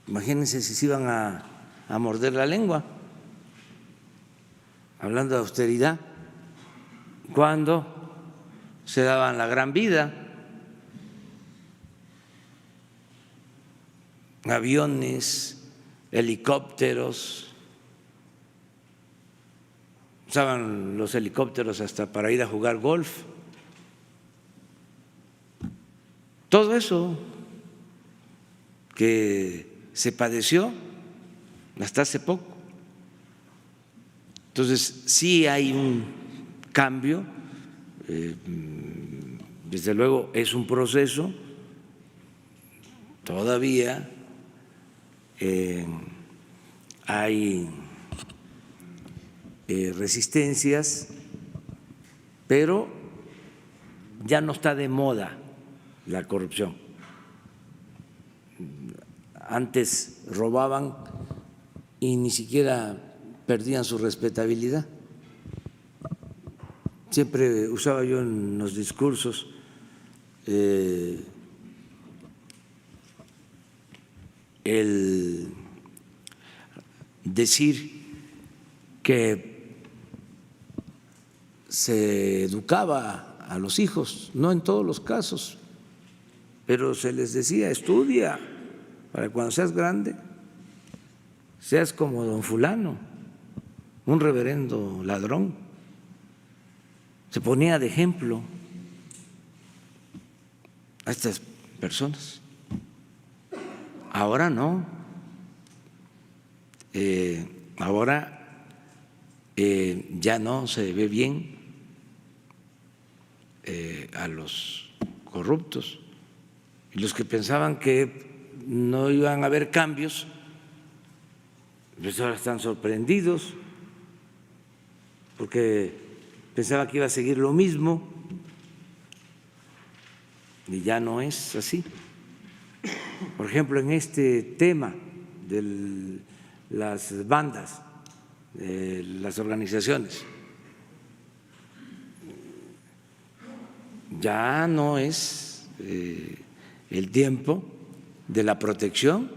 Imagínense si se iban a morder la lengua hablando de austeridad cuando se daban la gran vida, aviones, helicópteros, usaban los helicópteros hasta para ir a jugar golf. Todo eso que se padeció hasta hace poco. Entonces, sí hay un cambio, desde luego es un proceso, todavía hay resistencias, pero ya no está de moda la corrupción. Antes robaban y ni siquiera perdían su respetabilidad. Siempre usaba yo en los discursos el decir que se educaba a los hijos, no en todos los casos, pero se les decía: estudia para que cuando seas grande seas como don fulano, un reverendo ladrón. Se ponía de ejemplo a estas personas. Ahora no. Ahora ya no se ve bien a los corruptos. Y los que pensaban que no iban a haber cambios, pues ahora están sorprendidos porque pensaba que iba a seguir lo mismo y ya no es así. Por ejemplo, en este tema de las bandas, de las organizaciones, ya no es el tiempo de la protección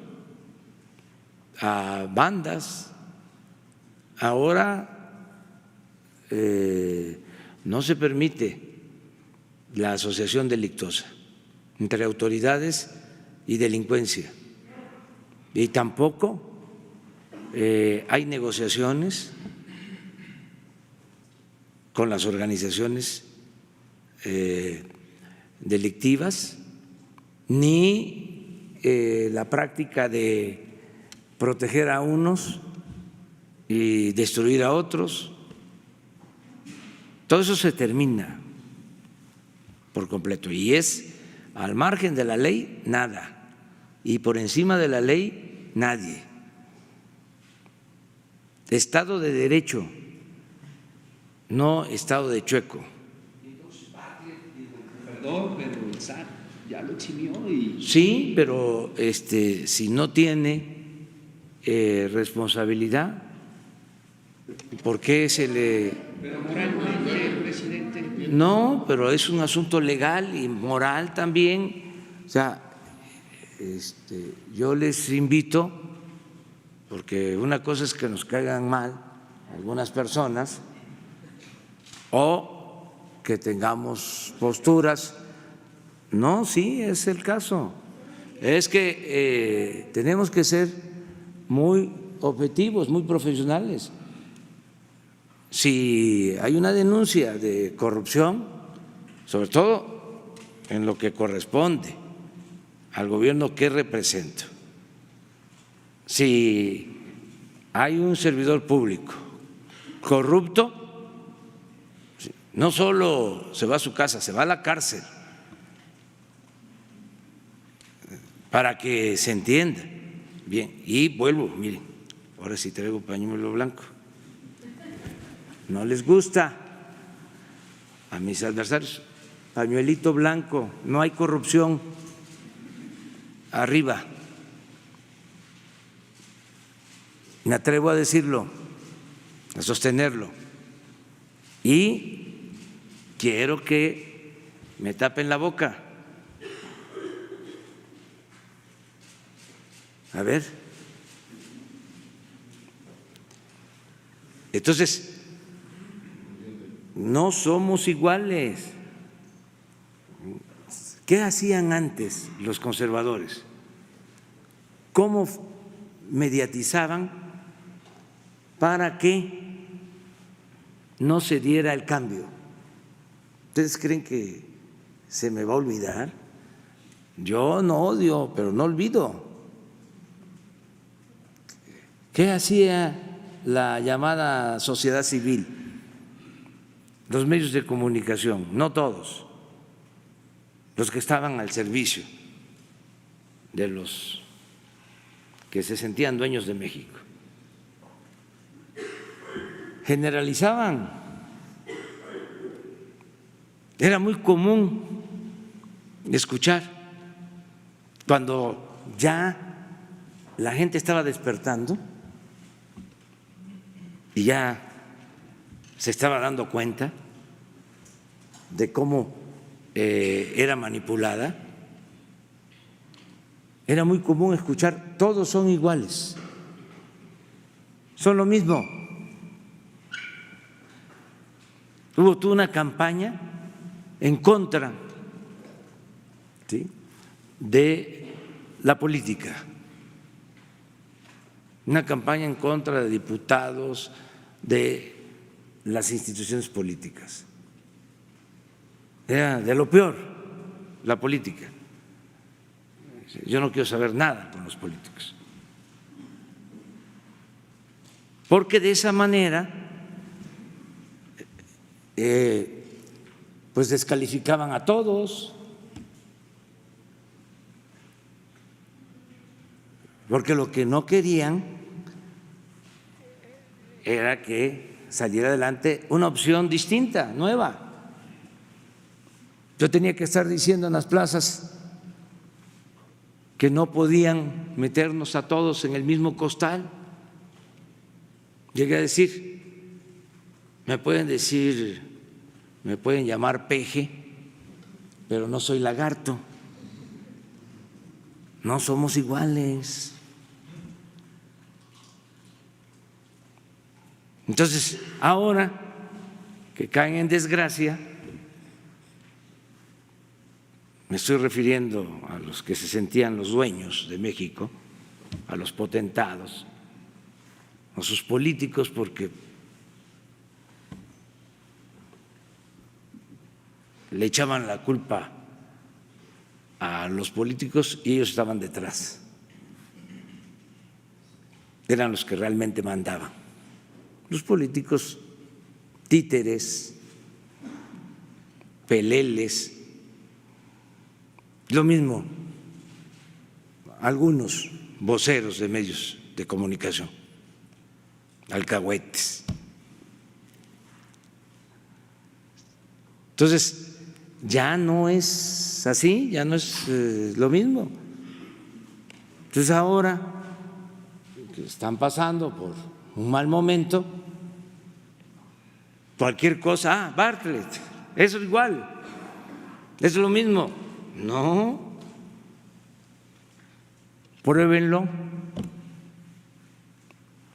a bandas. Ahora no se permite la asociación delictuosa entre autoridades y delincuencia, y tampoco hay negociaciones con las organizaciones delictivas, ni la práctica de proteger a unos y destruir a otros. Todo eso se termina por completo y es al margen de la ley nada y por encima de la ley nadie. Estado de derecho, no estado de chueco. Perdón, pero el SAT ya lo eximió y… Sí, pero si no tiene responsabilidad, ¿por qué se le… Pero moralmente, presidente… No, pero es un asunto legal y moral también. O sea, yo les invito, porque una cosa es que nos caigan mal algunas personas o que tengamos posturas. No, sí, es el caso. Es que tenemos que ser muy objetivos, muy profesionales. Si hay una denuncia de corrupción, sobre todo en lo que corresponde al gobierno que represento, si hay un servidor público corrupto, no solo se va a su casa, se va a la cárcel, para que se entienda bien. Y vuelvo, miren, ahora sí traigo pañuelo blanco. No les gusta a mis adversarios, pañuelito blanco, no hay corrupción arriba. Me atrevo a decirlo, a sostenerlo. Y quiero que me tapen la boca. A ver. Entonces, no somos iguales. ¿Qué hacían antes los conservadores? ¿Cómo mediatizaban para que no se diera el cambio? ¿Ustedes creen que se me va a olvidar? Yo no odio, pero no olvido. ¿Qué hacía la llamada sociedad civil? Los medios de comunicación, no todos, los que estaban al servicio de los que se sentían dueños de México. Generalizaban. Era muy común escuchar cuando ya la gente estaba despertando y ya se estaba dando cuenta de cómo era manipulada. Era muy común escuchar: todos son iguales, son lo mismo. Hubo toda una campaña en contra, ¿sí?, de la política, una campaña en contra de diputados, de las instituciones políticas. Era de lo peor la política. Yo no quiero saber nada con los políticos, porque de esa manera pues descalificaban a todos, porque lo que no querían era que saliera adelante una opción distinta, nueva. Yo tenía que estar diciendo en las plazas que no podían meternos a todos en el mismo costal. Llegué a decir: me pueden llamar peje, pero no soy lagarto. No somos iguales. Entonces, ahora que caen en desgracia, me estoy refiriendo a los que se sentían los dueños de México, a los potentados, a sus políticos, porque le echaban la culpa a los políticos y ellos estaban detrás. Eran los que realmente mandaban. Los políticos títeres, peleles, lo mismo algunos voceros de medios de comunicación, alcahuetes. Entonces, ya no es así, ya no es lo mismo. Entonces, ahora que están pasando por un mal momento, cualquier cosa: Bartlett, eso es igual, es lo mismo. No, pruébenlo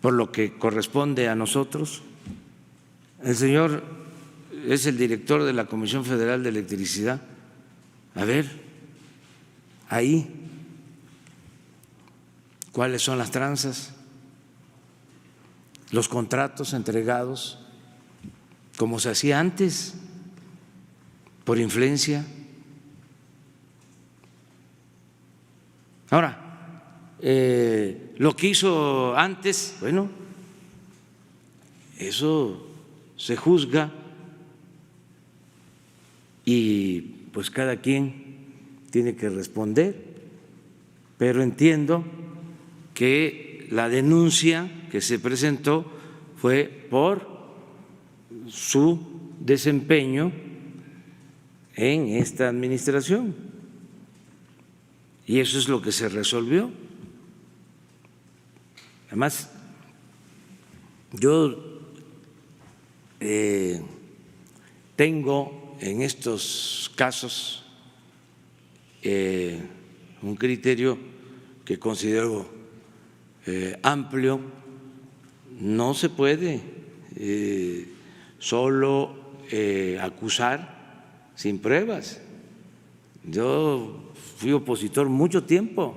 por lo que corresponde a nosotros. El señor es el director de la Comisión Federal de Electricidad. A ver, ahí, ¿cuáles son las tranzas? Los contratos entregados como se hacía antes, por influencia. Ahora, lo que hizo antes, bueno, eso se juzga y pues cada quien tiene que responder, pero entiendo que la denuncia que se presentó fue por su desempeño en esta administración y eso es lo que se resolvió. Además, yo tengo en estos casos un criterio que considero amplio. No se puede solo acusar sin pruebas. Yo fui opositor mucho tiempo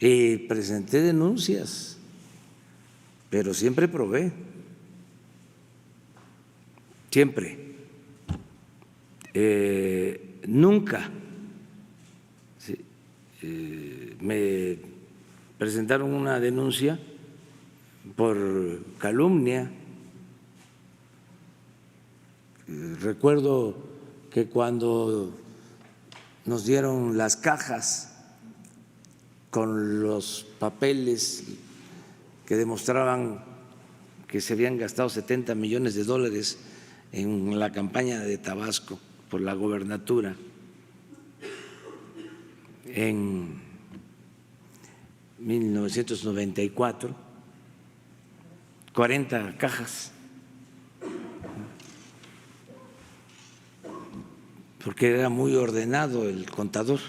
y presenté denuncias, pero siempre probé, siempre. Nunca me presentaron una denuncia por calumnia. Recuerdo que cuando nos dieron las cajas con los papeles que demostraban que se habían gastado 70 millones de dólares en la campaña de Tabasco por la gobernatura en 1994, 40 cajas, porque era muy ordenado el contador,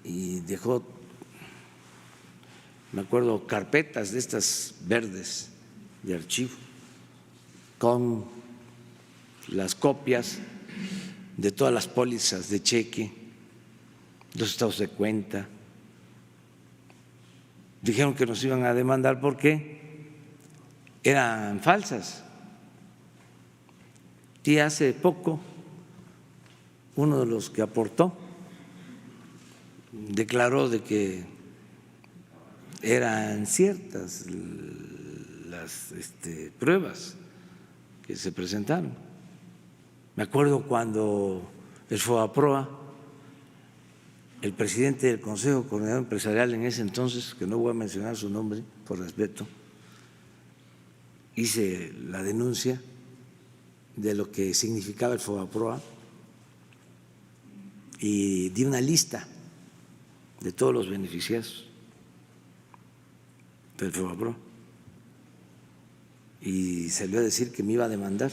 y dejó, me acuerdo, carpetas de estas verdes de archivo con las copias de todas las pólizas de cheque, los estados de cuenta. Dijeron que nos iban a demandar porque eran falsas. Y hace poco uno de los que aportó declaró de que eran ciertas las pruebas que se presentaron. Me acuerdo cuando el FOBAPROA, el presidente del Consejo Coordinador Empresarial en ese entonces, que no voy a mencionar su nombre por respeto, hice la denuncia de lo que significaba el FOBAPROA y di una lista de todos los beneficiados del FOBAPROA y salió a decir que me iba a demandar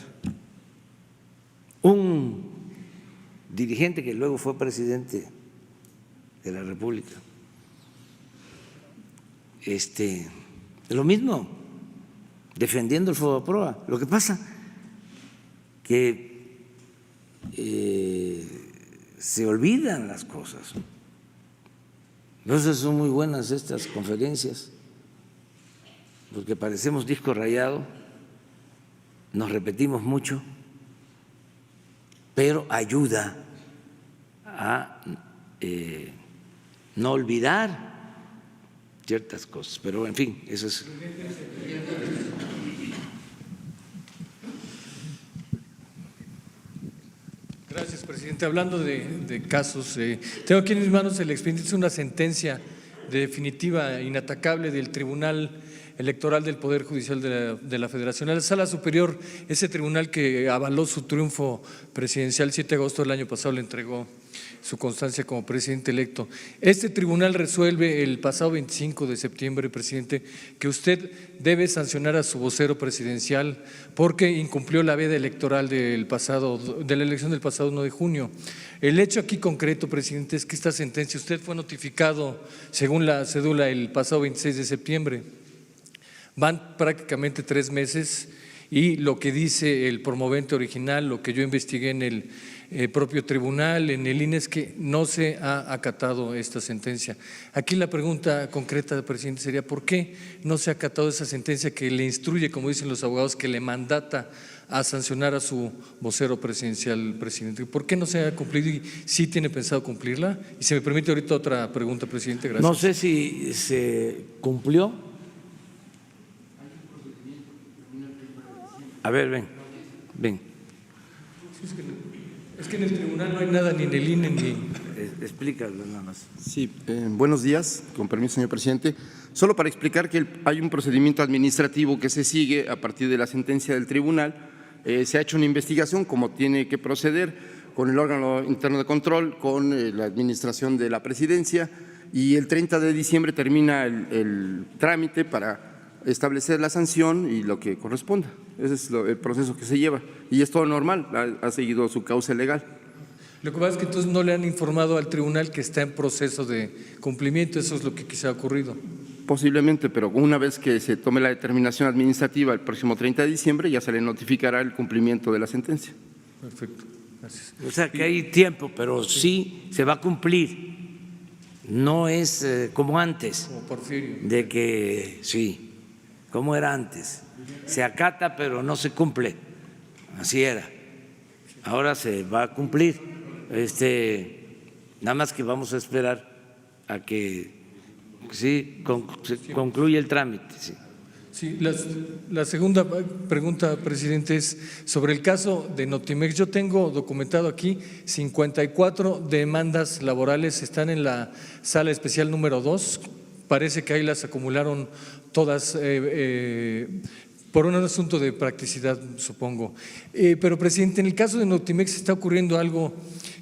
un dirigente que luego fue presidente de la República. Lo mismo, defendiendo el FOBAPROA. Lo que pasa que se olvidan las cosas. Entonces son muy buenas estas conferencias, porque parecemos disco rayado, nos repetimos mucho, pero ayuda a no olvidar ciertas cosas. Pero en fin, eso es. Gracias, presidente. Hablando de casos, tengo aquí en mis manos el expediente, es una sentencia definitiva, inatacable del Tribunal Electoral del Poder Judicial de la Federación. La Sala Superior, ese tribunal que avaló su triunfo presidencial el 7 de agosto del año pasado, le entregó su constancia como presidente electo. Este tribunal resuelve el pasado 25 de septiembre, presidente, que usted debe sancionar a su vocero presidencial porque incumplió la veda electoral de la elección del pasado 1 de junio. El hecho aquí concreto, presidente, es que esta sentencia usted fue notificado según la cédula el pasado 26 de septiembre. Van prácticamente 3 meses y lo que dice el promovente original, lo que yo investigué en propio tribunal, en el INE, es que no se ha acatado esta sentencia. Aquí la pregunta concreta, presidente, sería ¿por qué no se ha acatado esa sentencia que le instruye, como dicen los abogados, que le mandata a sancionar a su vocero presidencial, presidente? ¿Por qué no se ha cumplido y sí tiene pensado cumplirla? Y si me permite ahorita otra pregunta, presidente, gracias. No sé si se cumplió. A ver, ven. Es que en el tribunal no hay nada, ni en el INE, ni… Explícalo nada más. Sí, buenos días, con permiso, señor presidente. Solo para explicar que hay un procedimiento administrativo que se sigue a partir de la sentencia del tribunal. Se ha hecho una investigación como tiene que proceder con el órgano interno de control, con la administración de la presidencia, y el 30 de diciembre termina el trámite para establecer la sanción y lo que corresponda. Ese es el proceso que se lleva y es todo normal, ha seguido su cauce legal. Lo que pasa es que entonces no le han informado al tribunal que está en proceso de cumplimiento, eso es lo que quizá ha ocurrido. Posiblemente, pero una vez que se tome la determinación administrativa el próximo 30 de diciembre ya se le notificará el cumplimiento de la sentencia. Perfecto, gracias. O sea que hay tiempo, pero sí se va a cumplir. No es como antes. Como Porfirio. De que sí, como era antes. Se acata, pero no se cumple. Así era. Ahora se va a cumplir. Nada más que vamos a esperar a que sí concluya el trámite. Sí. Sí, la segunda pregunta, presidente, es sobre el caso de Notimex. Yo tengo documentado aquí 54 demandas laborales, están en la sala especial número 2. Parece que ahí las acumularon todas por un asunto de practicidad, supongo. Pero, presidente, en el caso de Notimex está ocurriendo algo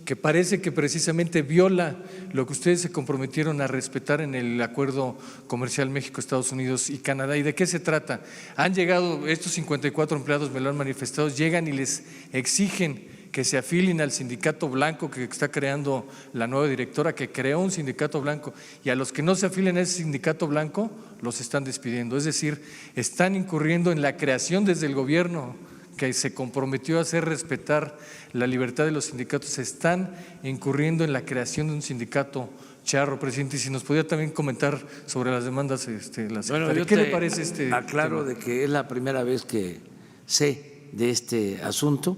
que parece que precisamente viola lo que ustedes se comprometieron a respetar en el acuerdo comercial México, Estados Unidos y Canadá. ¿Y de qué se trata? Han llegado estos 54 empleados, me lo han manifestado, llegan y les exigen que se afilien al sindicato blanco que está creando la nueva directora, que creó un sindicato blanco, y a los que no se afilen a ese sindicato blanco los están despidiendo. Es decir, están incurriendo en la creación desde el gobierno que se comprometió a hacer respetar la libertad de los sindicatos, están incurriendo en la creación de un sindicato charro, presidente. Y si nos podía también comentar sobre las demandas, la secretaria. ¿Qué le parece aclaro tema? De que es la primera vez que sé de este asunto,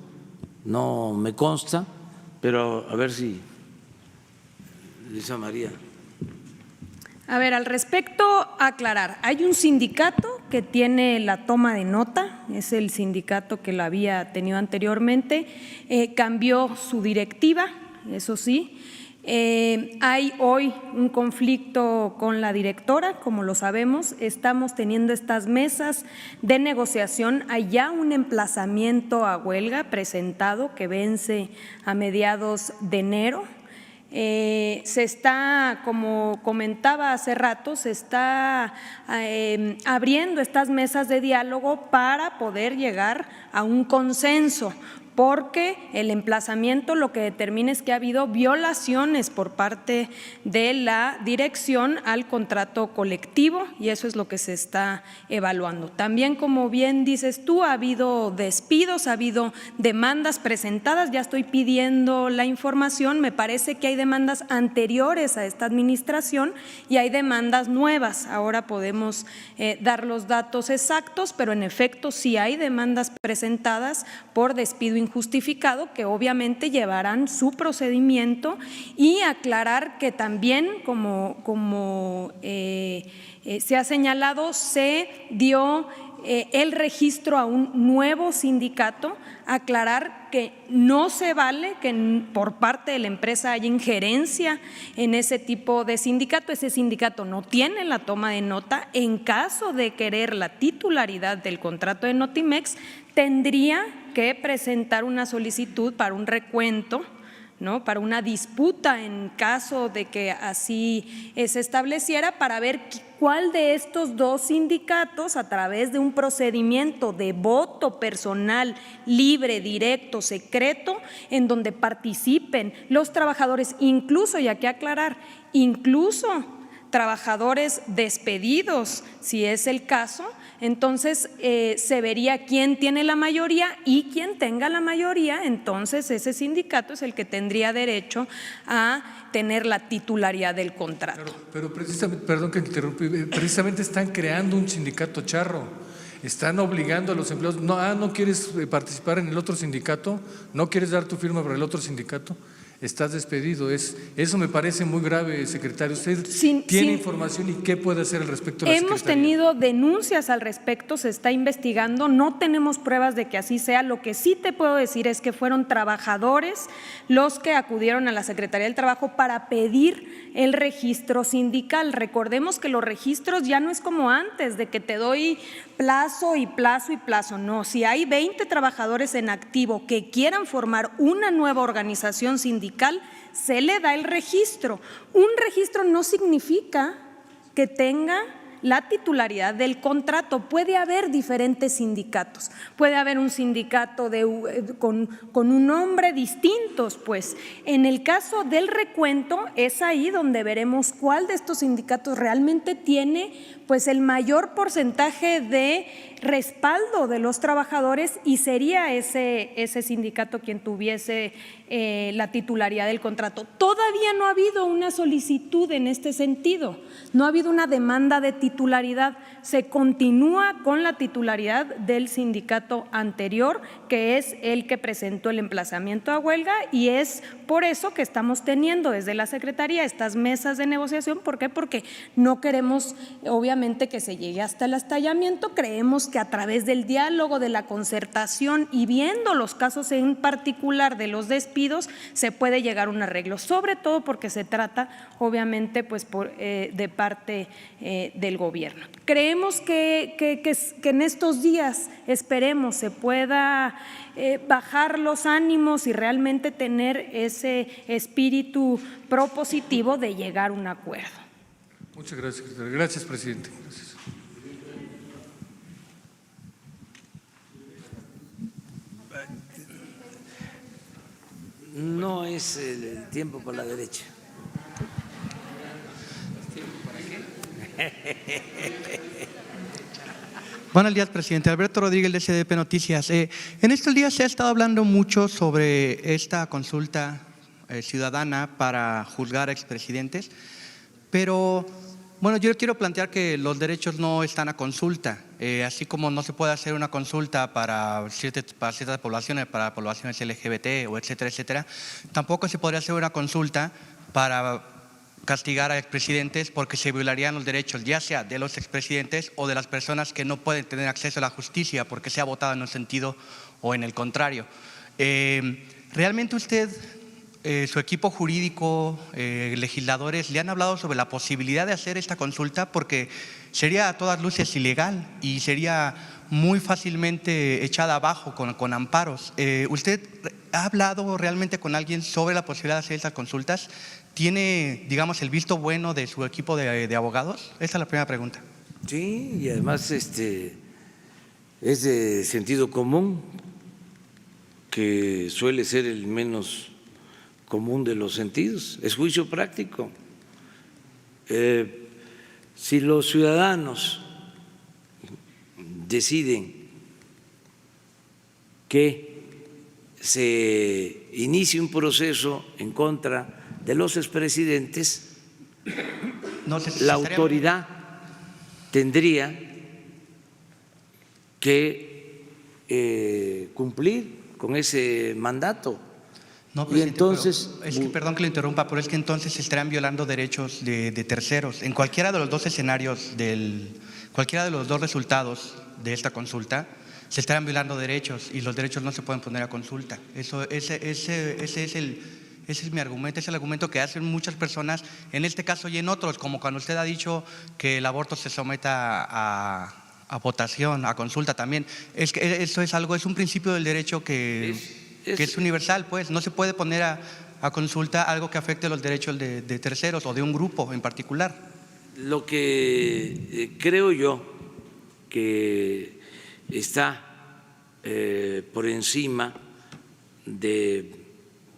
no me consta, pero a ver si Luisa María. A ver, al respecto, aclarar, hay un sindicato que tiene la toma de nota, es el sindicato que la había tenido anteriormente, cambió su directiva, eso sí. Hay hoy un conflicto con la directora, como lo sabemos, estamos teniendo estas mesas de negociación, hay ya un emplazamiento a huelga presentado que vence a mediados de enero. Se está, como comentaba hace rato, se está abriendo estas mesas de diálogo para poder llegar a un consenso, porque el emplazamiento lo que determina es que ha habido violaciones por parte de la dirección al contrato colectivo y eso es lo que se está evaluando. También, como bien dices tú, ha habido despidos, ha habido demandas presentadas, ya estoy pidiendo la información, me parece que hay demandas anteriores a esta administración y hay demandas nuevas. Ahora podemos dar los datos exactos, pero en efecto sí hay demandas presentadas por despido injustificado que obviamente llevarán su procedimiento y aclarar que también, como se ha señalado, se dio el registro a un nuevo sindicato, aclarar que no se vale que por parte de la empresa haya injerencia en ese tipo de sindicato. Ese sindicato no tiene la toma de nota. En caso de querer la titularidad del contrato de Notimex, tendría que presentar una solicitud para un recuento, ¿no?, para una disputa en caso de que así se estableciera, para ver cuál de estos dos sindicatos, a través de un procedimiento de voto personal, libre, directo, secreto, en donde participen los trabajadores, incluso, y hay que aclarar, incluso trabajadores despedidos, si es el caso, entonces se vería quién tiene la mayoría y quien tenga la mayoría, entonces ese sindicato es el que tendría derecho a tener la titularidad del contrato. Pero precisamente, perdón que interrumpí, precisamente están creando un sindicato charro, están obligando a los empleados, no quieres participar en el otro sindicato, no quieres dar tu firma para el otro sindicato, estás despedido. Eso me parece muy grave, secretario. ¿Usted tiene información y qué puede hacer al respecto la Hemos Secretaría? tenido denuncias al respecto, se está investigando, no tenemos pruebas de que así sea. Lo que sí te puedo decir es que fueron trabajadores los que acudieron a la Secretaría del Trabajo para pedir el registro sindical. Recordemos que los registros ya no es como antes, de que te doy plazo y plazo y plazo. No, si hay 20 trabajadores en activo que quieran formar una nueva organización sindical, se le da el registro. Un registro no significa que tenga la titularidad del contrato. Puede haber diferentes sindicatos, puede haber un sindicato con un nombre distintos, pues. En el caso del recuento es ahí donde veremos cuál de estos sindicatos realmente tiene pues el mayor porcentaje de respaldo de los trabajadores y sería ese sindicato quien tuviese la titularidad del contrato. Todavía no ha habido una solicitud en este sentido, no ha habido una demanda de titularidad, se continúa con la titularidad del sindicato anterior, que es el que presentó el emplazamiento a huelga, y es por eso que estamos teniendo desde la Secretaría estas mesas de negociación. ¿Por qué? Porque no queremos, obviamente, que se llegue hasta el estallamiento. Creemos que a través del diálogo, de la concertación y viendo los casos en particular de los despidos, se puede llegar a un arreglo, sobre todo porque se trata, obviamente, pues de parte del gobierno. Creemos que en estos días, esperemos, se pueda bajar los ánimos y realmente tener ese espíritu propositivo de llegar a un acuerdo. Muchas gracias, secretario. Gracias, presidente. Gracias. No es el tiempo por la derecha. Buenos días, presidente. Alberto Rodríguez, de SDP Noticias. En estos días se ha estado hablando mucho sobre esta consulta ciudadana para juzgar a expresidentes, pero bueno, yo quiero plantear que los derechos no están a consulta, así como no se puede hacer una consulta para ciertas poblaciones, para poblaciones LGBT o etcétera, etcétera, tampoco se podría hacer una consulta para castigar a expresidentes porque se violarían los derechos, ya sea de los expresidentes o de las personas que no pueden tener acceso a la justicia porque se ha votado en un sentido o en el contrario. ¿Realmente usted, su equipo jurídico, legisladores, le han hablado sobre la posibilidad de hacer esta consulta? Porque sería a todas luces ilegal y sería muy fácilmente echada abajo con amparos. ¿Usted ha hablado realmente con alguien sobre la posibilidad de hacer estas consultas? ¿Tiene, digamos, el visto bueno de su equipo de abogados? Esa es la primera pregunta. Sí, y además es de sentido común, que suele ser el menos común de los sentidos, es juicio práctico. Si los ciudadanos deciden que se inicie un proceso en contra de los expresidentes, la autoridad tendría que cumplir con ese mandato. No, y entonces, es que, perdón que lo interrumpa, pero es que entonces se estarán violando derechos de terceros. En cualquiera de los dos escenarios, cualquiera de los dos resultados de esta consulta, se estarán violando derechos y los derechos no se pueden poner a consulta. Ese es mi argumento, es el argumento que hacen muchas personas en este caso y en otros, como cuando usted ha dicho que el aborto se someta a votación, a consulta también. Es que eso es algo, es un principio del derecho que es universal, pues no se puede poner a consulta algo que afecte los derechos de terceros o de un grupo en particular. Lo que creo yo que está por encima de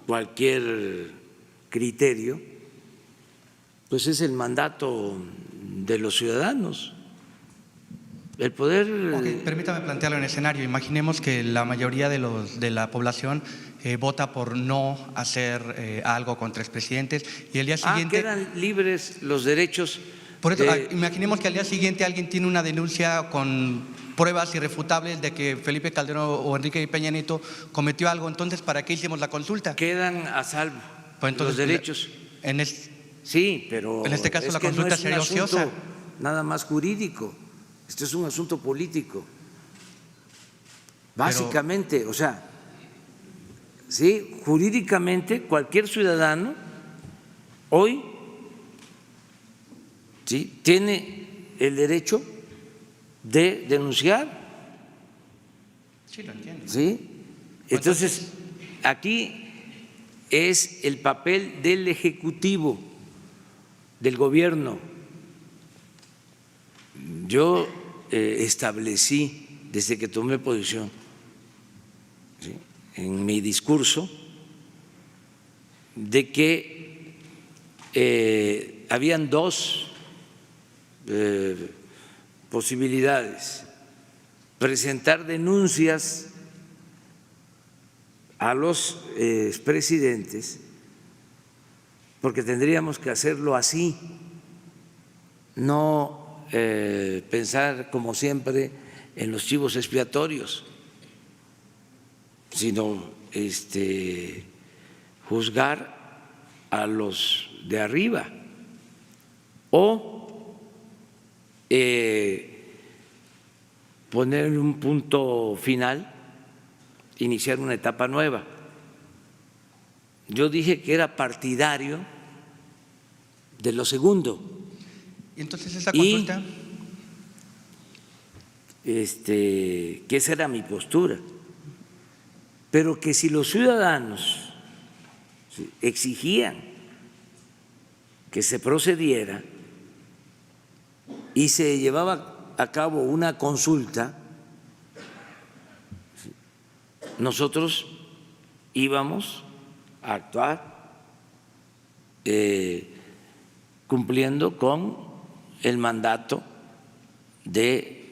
cualquier criterio, pues es el mandato de los ciudadanos. El poder… Permítame plantearlo en escenario. Imaginemos que la mayoría de la población vota por no hacer algo contra expresidentes y el día siguiente… quedan libres los derechos. Por eso, imaginemos que al día siguiente alguien tiene una denuncia con pruebas irrefutables de que Felipe Calderón o Enrique Peña Nieto cometió algo. Entonces, ¿para qué hicimos la consulta? Quedan a salvo los derechos. Sí, pero en este caso la consulta no es sería ociosa. Nada más jurídico. Esto es un asunto político. Básicamente, o sea, sí, jurídicamente cualquier ciudadano hoy sí tiene el derecho de denunciar. Sí, lo entiendo. ¿Sí? Entonces, aquí es el papel del Ejecutivo, del Gobierno. Yo establecí desde que tomé posición, ¿sí?, en mi discurso, de que habían dos posibilidades: presentar denuncias a los expresidentes, porque tendríamos que hacerlo así, no pensar como siempre en los chivos expiatorios, sino juzgar a los de arriba, o poner un punto final, iniciar una etapa nueva. Yo dije que era partidario de lo segundo. ¿Y entonces esa consulta? Que esa era mi postura, pero que si los ciudadanos exigían que se procediera y se llevaba a cabo una consulta, nosotros íbamos a actuar cumpliendo con el mandato de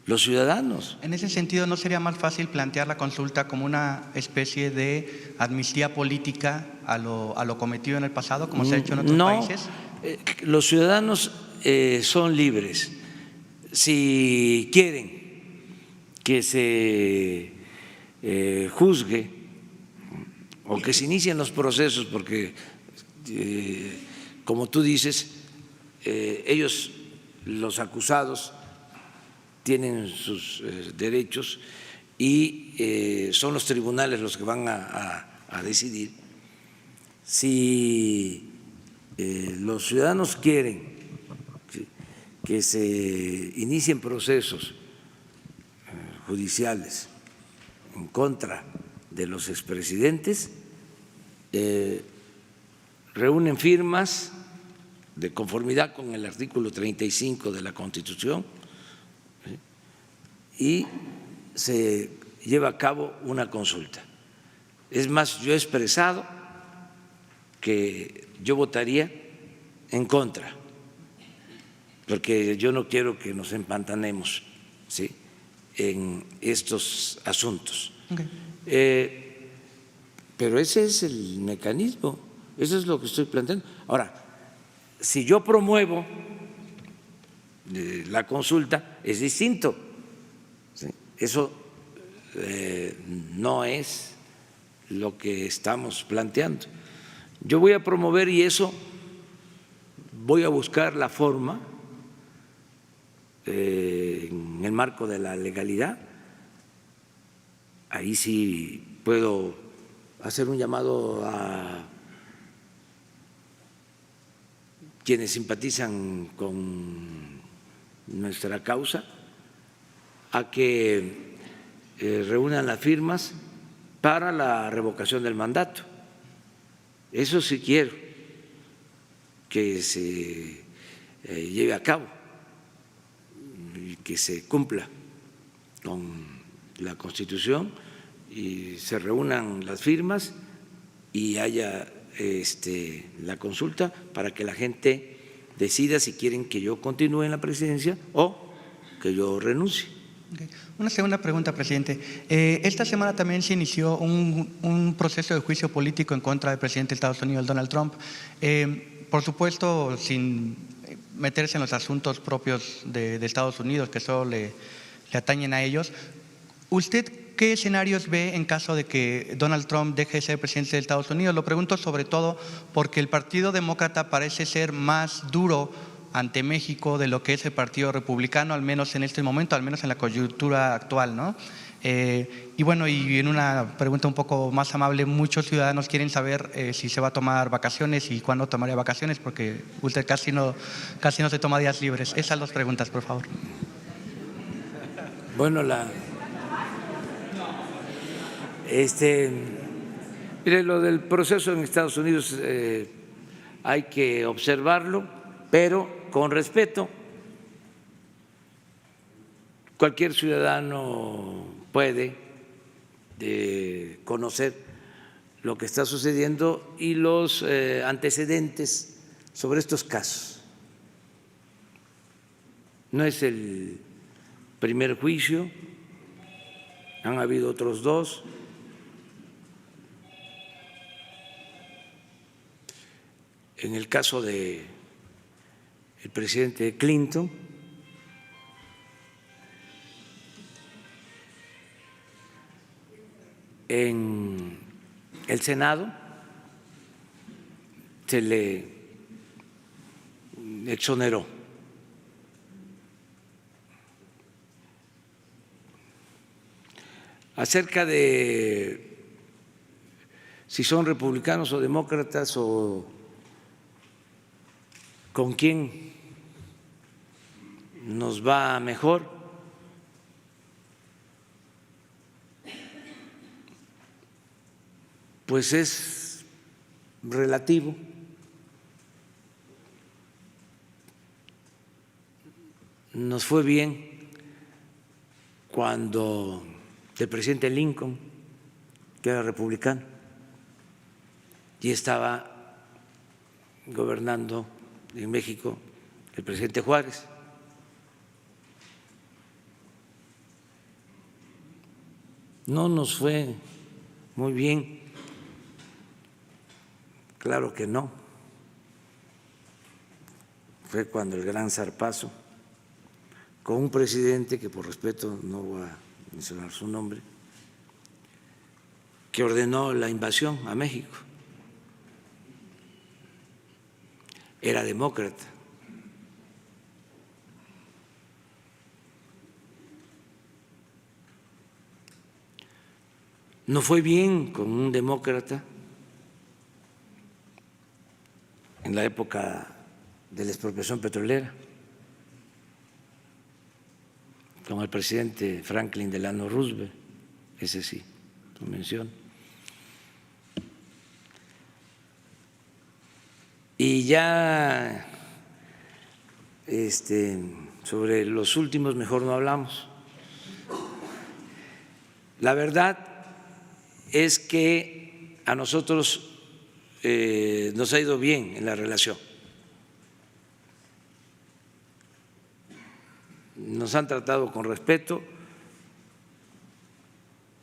los ciudadanos. En ese sentido, ¿no sería más fácil plantear la consulta como una especie de amnistía política a lo cometido en el pasado, como se ha hecho en otros países? Los ciudadanos son libres. Si quieren que se juzgue o que se inicien los procesos, porque como tú dices, ellos, los acusados, tienen sus derechos y son los tribunales los que van a decidir. Si los ciudadanos quieren que se inicien procesos judiciales en contra de los expresidentes, reúnen firmas de conformidad con el artículo 35 de la Constitución y se lleva a cabo una consulta. Es más, yo he expresado que yo votaría en contra, porque yo no quiero que nos empantanemos, ¿sí?, en estos asuntos. Pero ese es el mecanismo, eso es lo que estoy planteando. Ahora, si yo promuevo la consulta, es distinto, ¿sí? Eso no es lo que estamos planteando. Yo voy a promover, y eso voy a buscar la forma en el marco de la legalidad. Ahí sí puedo hacer un llamado a quienes simpatizan con nuestra causa a que reúnan las firmas para la revocación del mandato. Eso sí quiero que se lleve a cabo y que se cumpla con la Constitución y se reúnan las firmas y haya la consulta para que la gente decida si quieren que yo continúe en la presidencia o que yo renuncie. Okay. Una segunda pregunta, presidente. Esta semana también se inició un proceso de juicio político en contra del presidente de Estados Unidos, Donald Trump. Por supuesto, sin meterse en los asuntos propios de Estados Unidos, que solo le atañen a ellos. ¿Usted qué escenarios ve en caso de que Donald Trump deje de ser presidente de Estados Unidos? Lo pregunto sobre todo porque el Partido Demócrata parece ser más duro ante México de lo que es el Partido Republicano, al menos en este momento, al menos en la coyuntura actual, ¿no? Y bueno, y en una pregunta un poco más amable, muchos ciudadanos quieren saber si se va a tomar vacaciones y cuándo tomaría vacaciones, porque usted casi no se toma días libres. Esas dos preguntas, por favor. Bueno, mire, lo del proceso en Estados Unidos hay que observarlo, pero con respeto. Cualquier ciudadano puede conocer lo que está sucediendo y los antecedentes sobre estos casos. No es el primer juicio, han habido otros dos. En el caso del presidente Clinton, en el Senado se le exoneró. Acerca de si son republicanos o demócratas o con quién nos va mejor, pues es relativo. Nos fue bien cuando el presidente Lincoln, que era republicano, y estaba gobernando en México el presidente Juárez. No nos fue muy bien, claro que no. Fue cuando el gran zarpazo, con un presidente que por respeto no voy a mencionar su nombre, que ordenó la invasión a México. Era demócrata. No fue bien con un demócrata en la época de la expropiación petrolera, con el presidente Franklin Delano Roosevelt, ese sí, tu mención. Y ya sobre los últimos mejor no hablamos. La verdad es que a nosotros nos ha ido bien en la relación. Nos han tratado con respeto,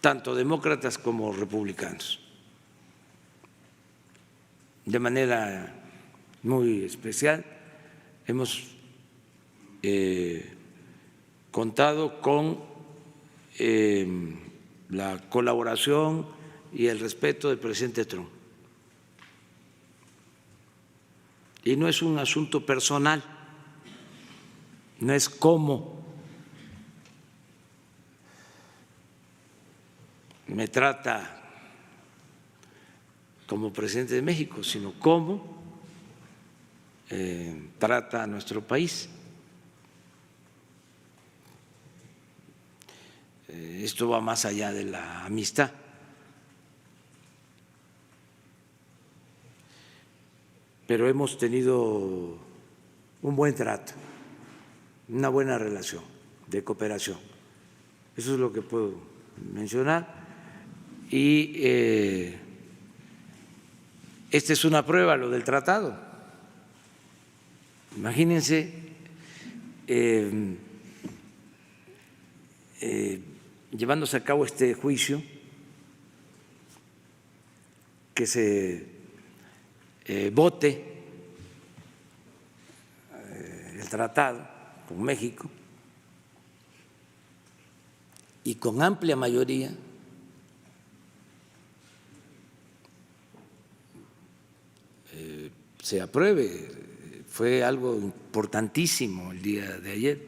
tanto demócratas como republicanos, de manera muy especial. Hemos contado con la colaboración y el respeto del presidente Trump. Y no es un asunto personal, no es cómo me trata como presidente de México, sino cómo trata a nuestro país. Esto va más allá de la amistad. Pero hemos tenido un buen trato, una buena relación de cooperación. Eso es lo que puedo mencionar. Y esta es una prueba, lo del tratado. Imagínense llevándose a cabo este juicio, que se vote el tratado con México y con amplia mayoría se apruebe. Fue algo importantísimo el día de ayer.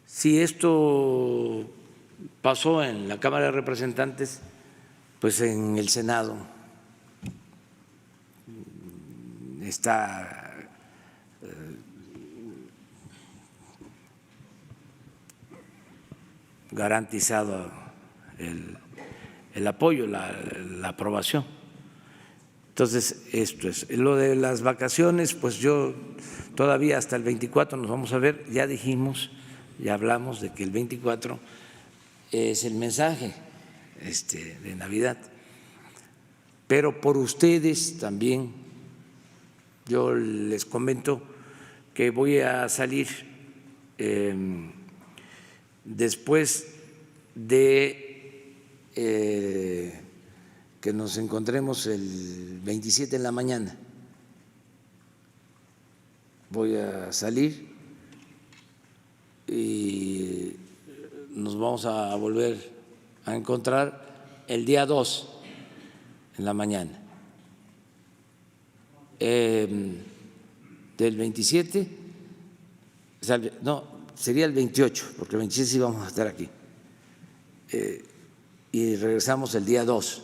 Si esto pasó en la Cámara de Representantes, pues en el Senado está garantizado el apoyo, la aprobación. Entonces, esto es. Lo de las vacaciones, pues yo todavía hasta el 24 nos vamos a ver, ya dijimos, ya hablamos de que el 24 es el mensaje de Navidad, pero por ustedes también yo les comento que voy a salir después de que nos encontremos el 27 en la mañana. Voy a salir y nos vamos a volver a encontrar el día 2 en la mañana. Del 27, no, sería el 28, porque el 27 sí vamos a estar aquí. Y regresamos el día 2.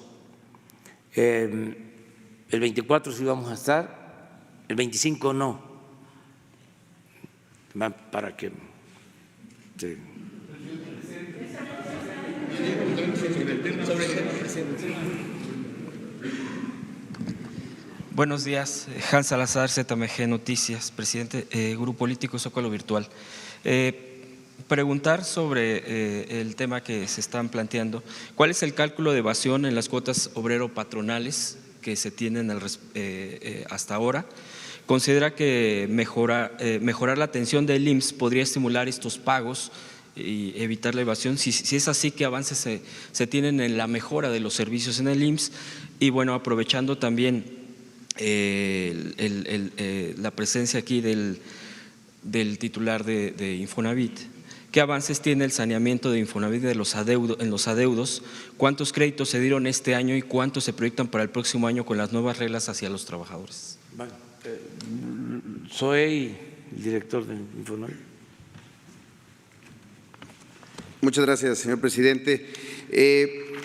El 24 sí vamos a estar, el 25 no, para que Buenos días, Hans Salazar, ZMG Noticias, presidente, Grupo Político Zócalo Virtual. Preguntar sobre el tema que se están planteando. ¿Cuál es el cálculo de evasión en las cuotas obrero-patronales que se tienen hasta ahora? ¿Considera que mejorar la atención del IMSS podría estimular estos pagos y evitar la evasión? Si es así, ¿qué avances se tienen en la mejora de los servicios en el IMSS? Y bueno, aprovechando también la presencia aquí del titular de Infonavit, ¿qué avances tiene el saneamiento de Infonavit en los adeudos? ¿Cuántos créditos se dieron este año y cuántos se proyectan para el próximo año con las nuevas reglas hacia los trabajadores? Bueno, soy el director de Infonavit. Muchas gracias, señor presidente.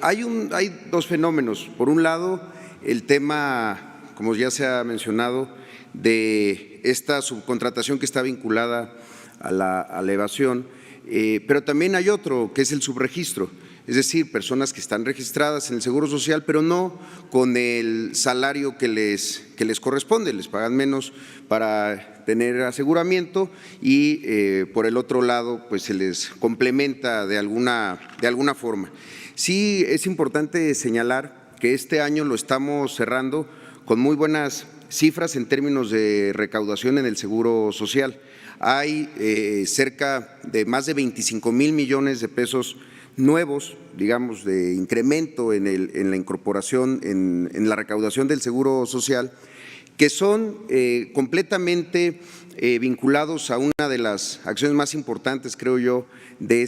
Hay dos fenómenos. Por un lado, el tema, como ya se ha mencionado, de esta subcontratación que está vinculada a la evasión, pero también hay otro, que es el subregistro, es decir, personas que están registradas en el Seguro Social, pero no con el salario que les corresponde, les pagan menos para tener aseguramiento y por el otro lado, pues se les complementa de alguna forma. Sí, es importante señalar que este año lo estamos cerrando con muy buenas cifras en términos de recaudación en el Seguro Social. Hay cerca de más de 25,000 millones de pesos nuevos, digamos, de incremento en la incorporación, en la recaudación del Seguro Social, que son completamente vinculados a una de las acciones más importantes, creo yo, de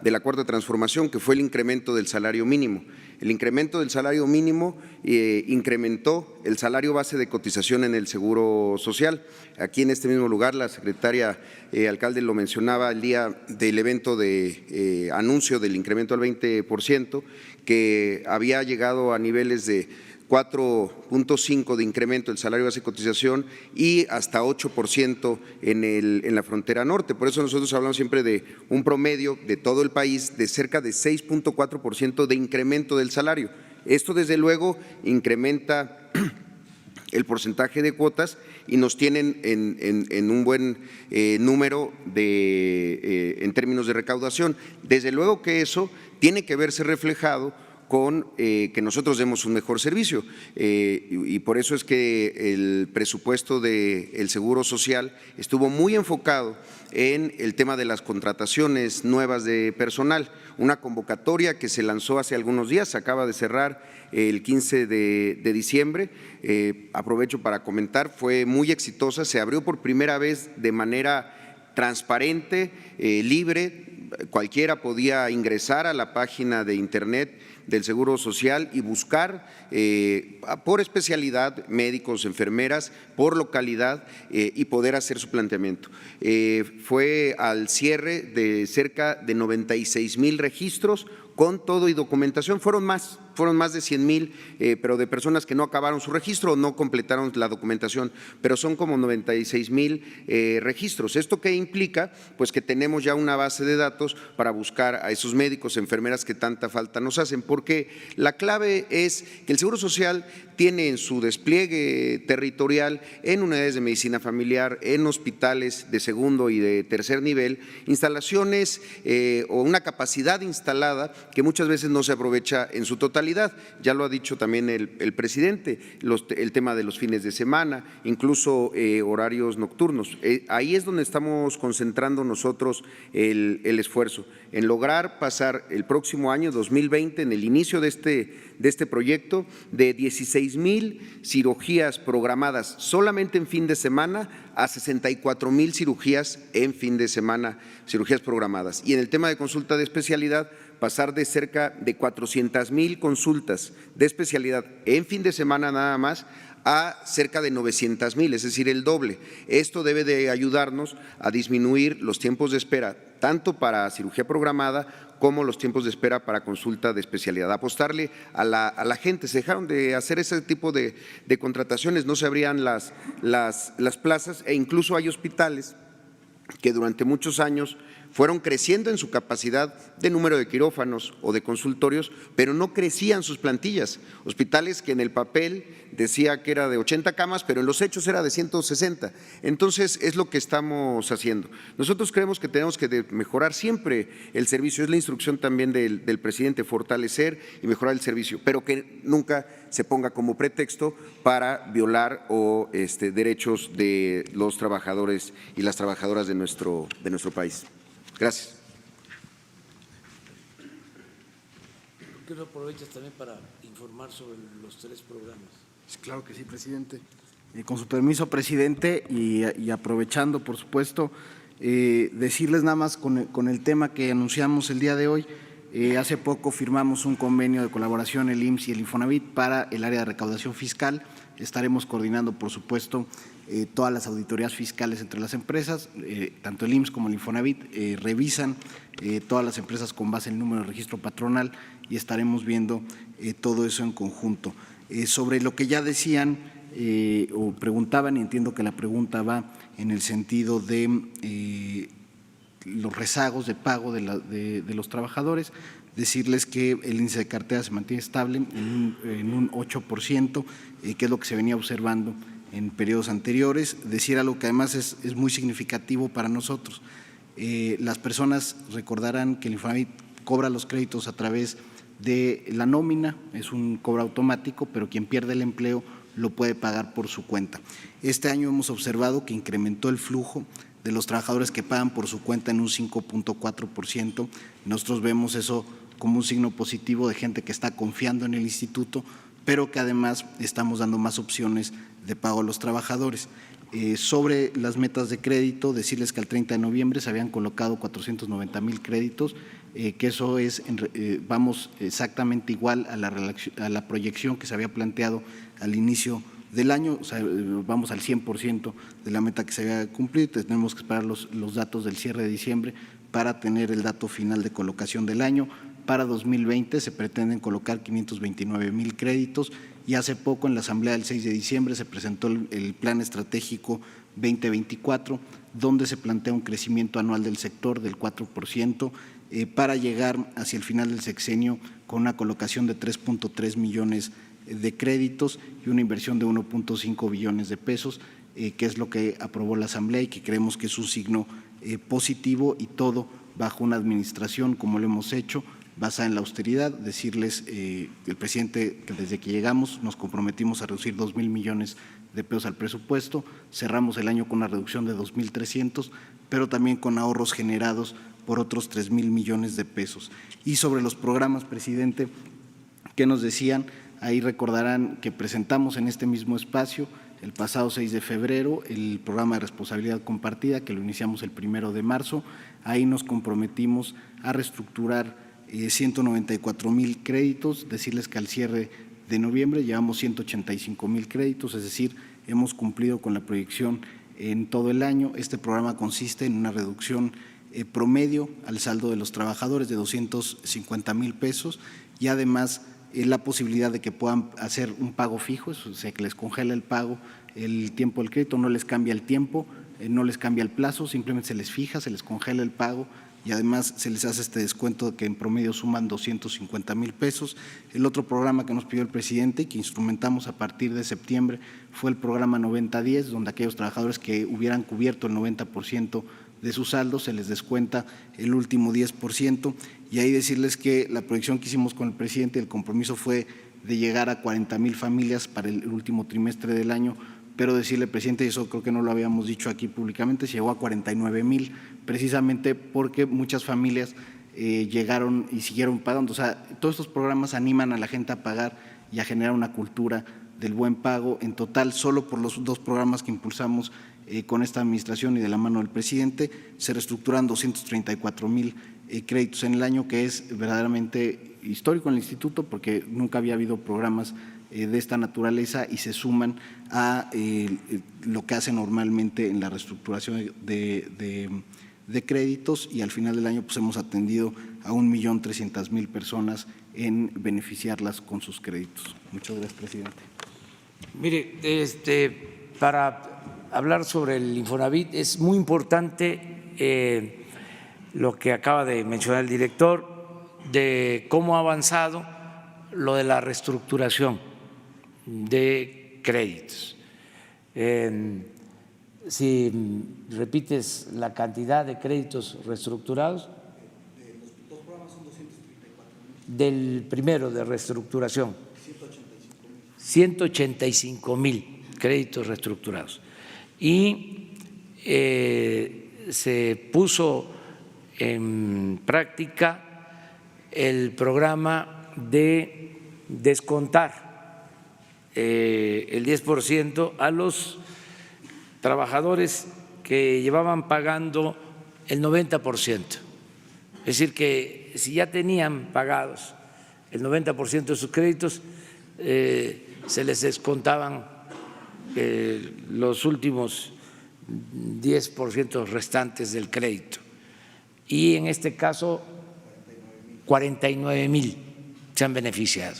la Cuarta Transformación, que fue el incremento del salario mínimo. El incremento del salario mínimo incrementó el salario base de cotización en el Seguro Social. Aquí en este mismo lugar la secretaria alcalde lo mencionaba el día del evento de anuncio del incremento al 20%, que había llegado a niveles de 4.5 de incremento del salario base de cotización y hasta 8% en la frontera norte. Por eso nosotros hablamos siempre de un promedio de todo el país de cerca de 6.4% de incremento del salario. Esto desde luego incrementa el porcentaje de cuotas y nos tienen en un buen número en términos de recaudación. Desde luego que eso tiene que verse reflejado con que nosotros demos un mejor servicio. Y por eso es que el presupuesto del Seguro Social estuvo muy enfocado en el tema de las contrataciones nuevas de personal, una convocatoria que se lanzó hace algunos días, se acaba de cerrar el 15 de diciembre, aprovecho para comentar, fue muy exitosa, se abrió por primera vez de manera transparente, libre, cualquiera podía ingresar a la página de internet del Seguro Social y buscar por especialidad, médicos, enfermeras, por localidad y poder hacer su planteamiento. Fue al cierre de cerca de 96,000 registros con todo y documentación, fueron más de 100,000, pero de personas que no acabaron su registro o no completaron la documentación, pero son como 96,000 registros. ¿Esto qué implica? Pues que tenemos ya una base de datos para buscar a esos médicos, enfermeras que tanta falta nos hacen, porque la clave es que el Seguro Social tiene en su despliegue territorial, en unidades de medicina familiar, en hospitales de segundo y de tercer nivel, instalaciones o una capacidad instalada que muchas veces no se aprovecha en su totalidad. Ya lo ha dicho también el presidente, el tema de los fines de semana, incluso horarios nocturnos. Ahí es donde estamos concentrando nosotros el esfuerzo, en lograr pasar el próximo año 2020, en el inicio de este proyecto, de 16,000 cirugías programadas solamente en fin de semana a 64,000 cirugías en fin de semana, cirugías programadas. Y en el tema de consulta de especialidad, pasar de cerca de 400,000 consultas de especialidad en fin de semana nada más a cerca de 900,000, es decir, el doble. Esto debe de ayudarnos a disminuir los tiempos de espera, tanto para cirugía programada como los tiempos de espera para consulta de especialidad. Apostarle a la gente, se dejaron de hacer ese tipo de contrataciones, no se abrían las plazas e incluso hay hospitales que durante muchos años fueron creciendo en su capacidad de número de quirófanos o de consultorios, pero no crecían sus plantillas. Hospitales que en el papel decía que era de 80 camas, pero en los hechos era de 160. Entonces, es lo que estamos haciendo. Nosotros creemos que tenemos que mejorar siempre el servicio, es la instrucción también del presidente, fortalecer y mejorar el servicio, pero que nunca se ponga como pretexto para violar derechos de los trabajadores y las trabajadoras de nuestro país. Gracias. ¿Por qué no aprovechas también para informar sobre los 3 programas? Claro que sí, presidente. Con su permiso, presidente, y aprovechando, por supuesto, decirles nada más con el tema que anunciamos el día de hoy. Hace poco firmamos un convenio de colaboración el IMSS y el Infonavit para el área de recaudación fiscal. Estaremos coordinando, por supuesto, todas las auditorías fiscales entre las empresas, tanto el IMSS como el Infonavit revisan todas las empresas con base en el número de registro patronal y estaremos viendo todo eso en conjunto. Sobre lo que ya decían o preguntaban, y entiendo que la pregunta va en el sentido de los rezagos de pago de los trabajadores, decirles que el índice de cartera se mantiene estable en un 8%, que es lo que se venía observando en periodos anteriores. Decir algo que además es muy significativo para nosotros. Las personas recordarán que el Infonavit cobra los créditos a través de la nómina, es un cobro automático, pero quien pierde el empleo lo puede pagar por su cuenta. Este año hemos observado que incrementó el flujo de los trabajadores que pagan por su cuenta en un 5.4%. Nosotros vemos eso como un signo positivo de gente que está confiando en el instituto, pero que además estamos dando más opciones de pago a los trabajadores. Sobre las metas de crédito, decirles que al 30 de noviembre se habían colocado 490,000 créditos, que eso es, vamos exactamente igual a la proyección que se había planteado al inicio del año, o sea, vamos al 100% de la meta que se había cumplido. Tenemos que esperar los datos del cierre de diciembre para tener el dato final de colocación del año. Para 2020 se pretenden colocar 529,000 créditos y hace poco en la asamblea del 6 de diciembre se presentó el Plan Estratégico 2024, donde se plantea un crecimiento anual del sector del 4% para llegar hacia el final del sexenio con una colocación de 3.3 millones de créditos y una inversión de 1.5 billones de pesos, que es lo que aprobó la asamblea y que creemos que es un signo positivo, y todo bajo una administración, como lo hemos hecho, basada en la austeridad. Decirles, el presidente, que desde que llegamos nos comprometimos a reducir 2,000 millones de pesos al presupuesto, cerramos el año con una reducción de 2,300, pero también con ahorros generados por otros 3,000 millones de pesos. Y sobre los programas, presidente, ¿qué nos decían? Ahí recordarán que presentamos en este mismo espacio el pasado 6 de febrero el programa de responsabilidad compartida, que lo iniciamos el 1 de marzo. Ahí nos comprometimos a reestructurar 194,000 créditos, decirles que al cierre de noviembre llevamos 185,000 créditos, es decir, hemos cumplido con la proyección en todo el año. Este programa consiste en una reducción promedio al saldo de los trabajadores de 250,000 pesos y además la posibilidad de que puedan hacer un pago fijo, o sea, que les congela el pago, el tiempo del crédito, no les cambia el tiempo, no les cambia el plazo, simplemente se les fija, se les congela el pago y además se les hace este descuento que en promedio suman 250,000 pesos. El otro programa que nos pidió el presidente y que instrumentamos a partir de septiembre fue el programa 90-10, donde aquellos trabajadores que hubieran cubierto el 90% de su saldo se les descuenta el último 10%. Y ahí decirles que la proyección que hicimos con el presidente, el compromiso fue de llegar a 40,000 familias para el último trimestre del año, pero decirle, presidente, y eso creo que no lo habíamos dicho aquí públicamente, se llegó a 49,000, precisamente porque muchas familias llegaron y siguieron pagando. O sea, todos estos programas animan a la gente a pagar y a generar una cultura del buen pago. En total, solo por los 2 programas que impulsamos con esta administración y de la mano del presidente, se reestructuran 234,000 créditos en el año, que es verdaderamente histórico en el instituto porque nunca había habido programas de esta naturaleza y se suman a lo que hace normalmente en la reestructuración de créditos, y al final del año pues hemos atendido a 1,300,000 personas en beneficiarlas con sus créditos. Muchas gracias, presidente. Mire, para hablar sobre el Infonavit es muy importante lo que acaba de mencionar el director, de cómo ha avanzado lo de la reestructuración de créditos. Si repites la cantidad de créditos reestructurados. Los 2 programas son 234,000. Del primero de reestructuración. 185,000 créditos reestructurados. Y se puso en práctica el programa de descontar el 10% a los trabajadores que llevaban pagando el 90%. Es decir, que si ya tenían pagados el 90% de sus créditos, se les descontaban los últimos 10% restantes del crédito. Y en este caso, 49,000 se han beneficiado.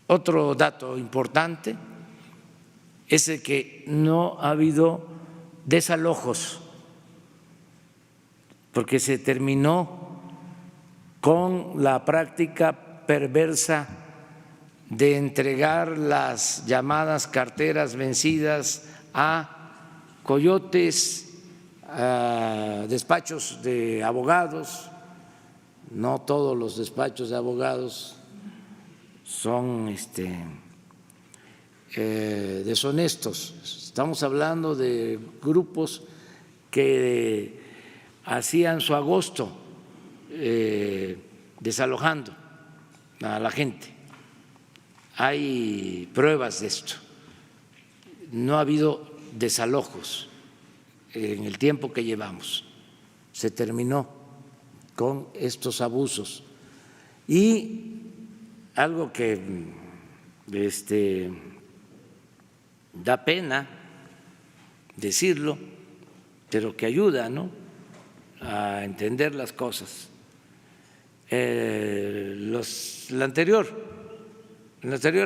Otro dato importante es el que no ha habido desalojos, porque se terminó con la práctica perversa de entregar las llamadas carteras vencidas a coyotes, a despachos de abogados. No todos los despachos de abogados son deshonestos. Estamos hablando de grupos que hacían su agosto desalojando a la gente. Hay pruebas de esto. No ha habido desalojos en el tiempo que llevamos. Se terminó con estos abusos. Y algo que da pena decirlo, pero que ayuda, ¿no?, a entender las cosas. La anterior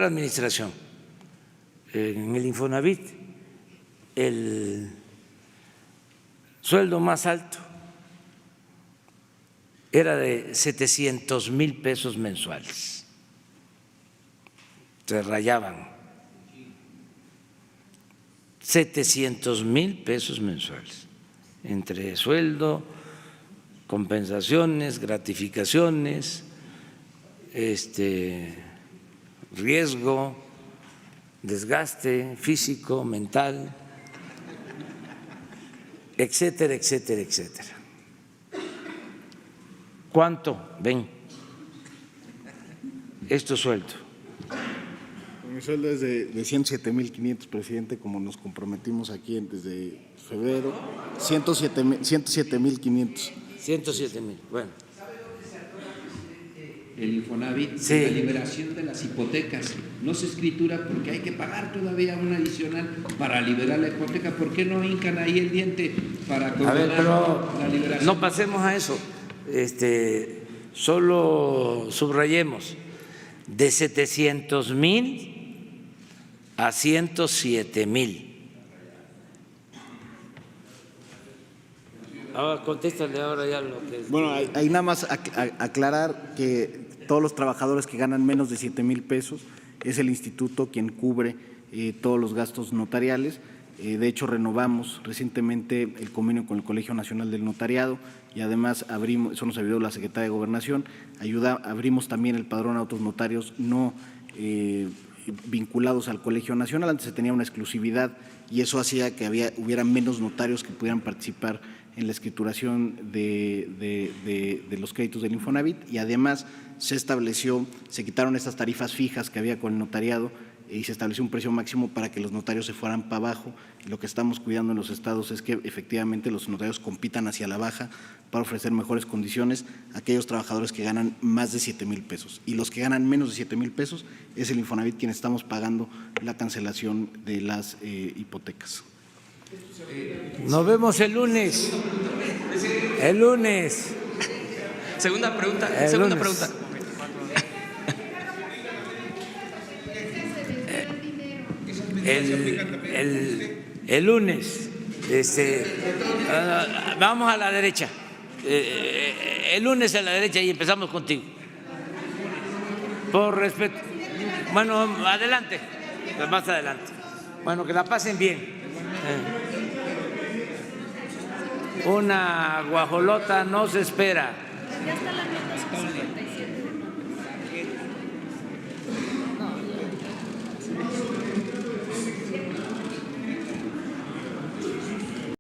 administración, en el Infonavit, el sueldo más alto era de 700,000 pesos mensuales. Se rayaban 700,000 pesos mensuales entre sueldo, compensaciones, gratificaciones, riesgo, desgaste físico, mental, etcétera, etcétera, etcétera. ¿Cuánto ven esto sueldo? Mi sueldo es de 107,500, presidente, como nos comprometimos aquí desde febrero. 107,500. 107,000, bueno. El Infonavit, Sí. la liberación de las hipotecas. No se escritura porque hay que pagar todavía un adicional para liberar la hipoteca. ¿Por qué no hincan ahí el diente para A ver, condonar pero la liberación? no pasemos a eso. Solo subrayemos de 700,000 a 107,000. Ahora contéstale ahora ya lo que es. Bueno, hay nada más aclarar que todos los trabajadores que ganan menos de 7,000 pesos es el instituto quien cubre todos los gastos notariales. De hecho, renovamos recientemente el convenio con el Colegio Nacional del Notariado y además abrimos, eso nos ayudó la Secretaría de Gobernación, abrimos también el padrón a otros notarios no vinculados al Colegio Nacional. Antes se tenía una exclusividad y eso hacía que hubiera menos notarios que pudieran participar en la escrituración de los créditos del Infonavit, y además se quitaron estas tarifas fijas que había con el notariado y se estableció un precio máximo para que los notarios se fueran para abajo. Y lo que estamos cuidando en los estados es que efectivamente los notarios compitan hacia la baja para ofrecer mejores condiciones a aquellos trabajadores que ganan más de 7,000 pesos. Y los que ganan menos de 7,000 pesos es el Infonavit quien estamos pagando la cancelación de las hipotecas. Nos vemos el lunes. El lunes. Segunda pregunta. El Segunda lunes. pregunta. El lunes, vamos a la derecha. El lunes a la derecha y empezamos contigo. Por respeto. Bueno, adelante, más adelante. Bueno, que la pasen bien. Una guajolota no se espera. Ya está la nota.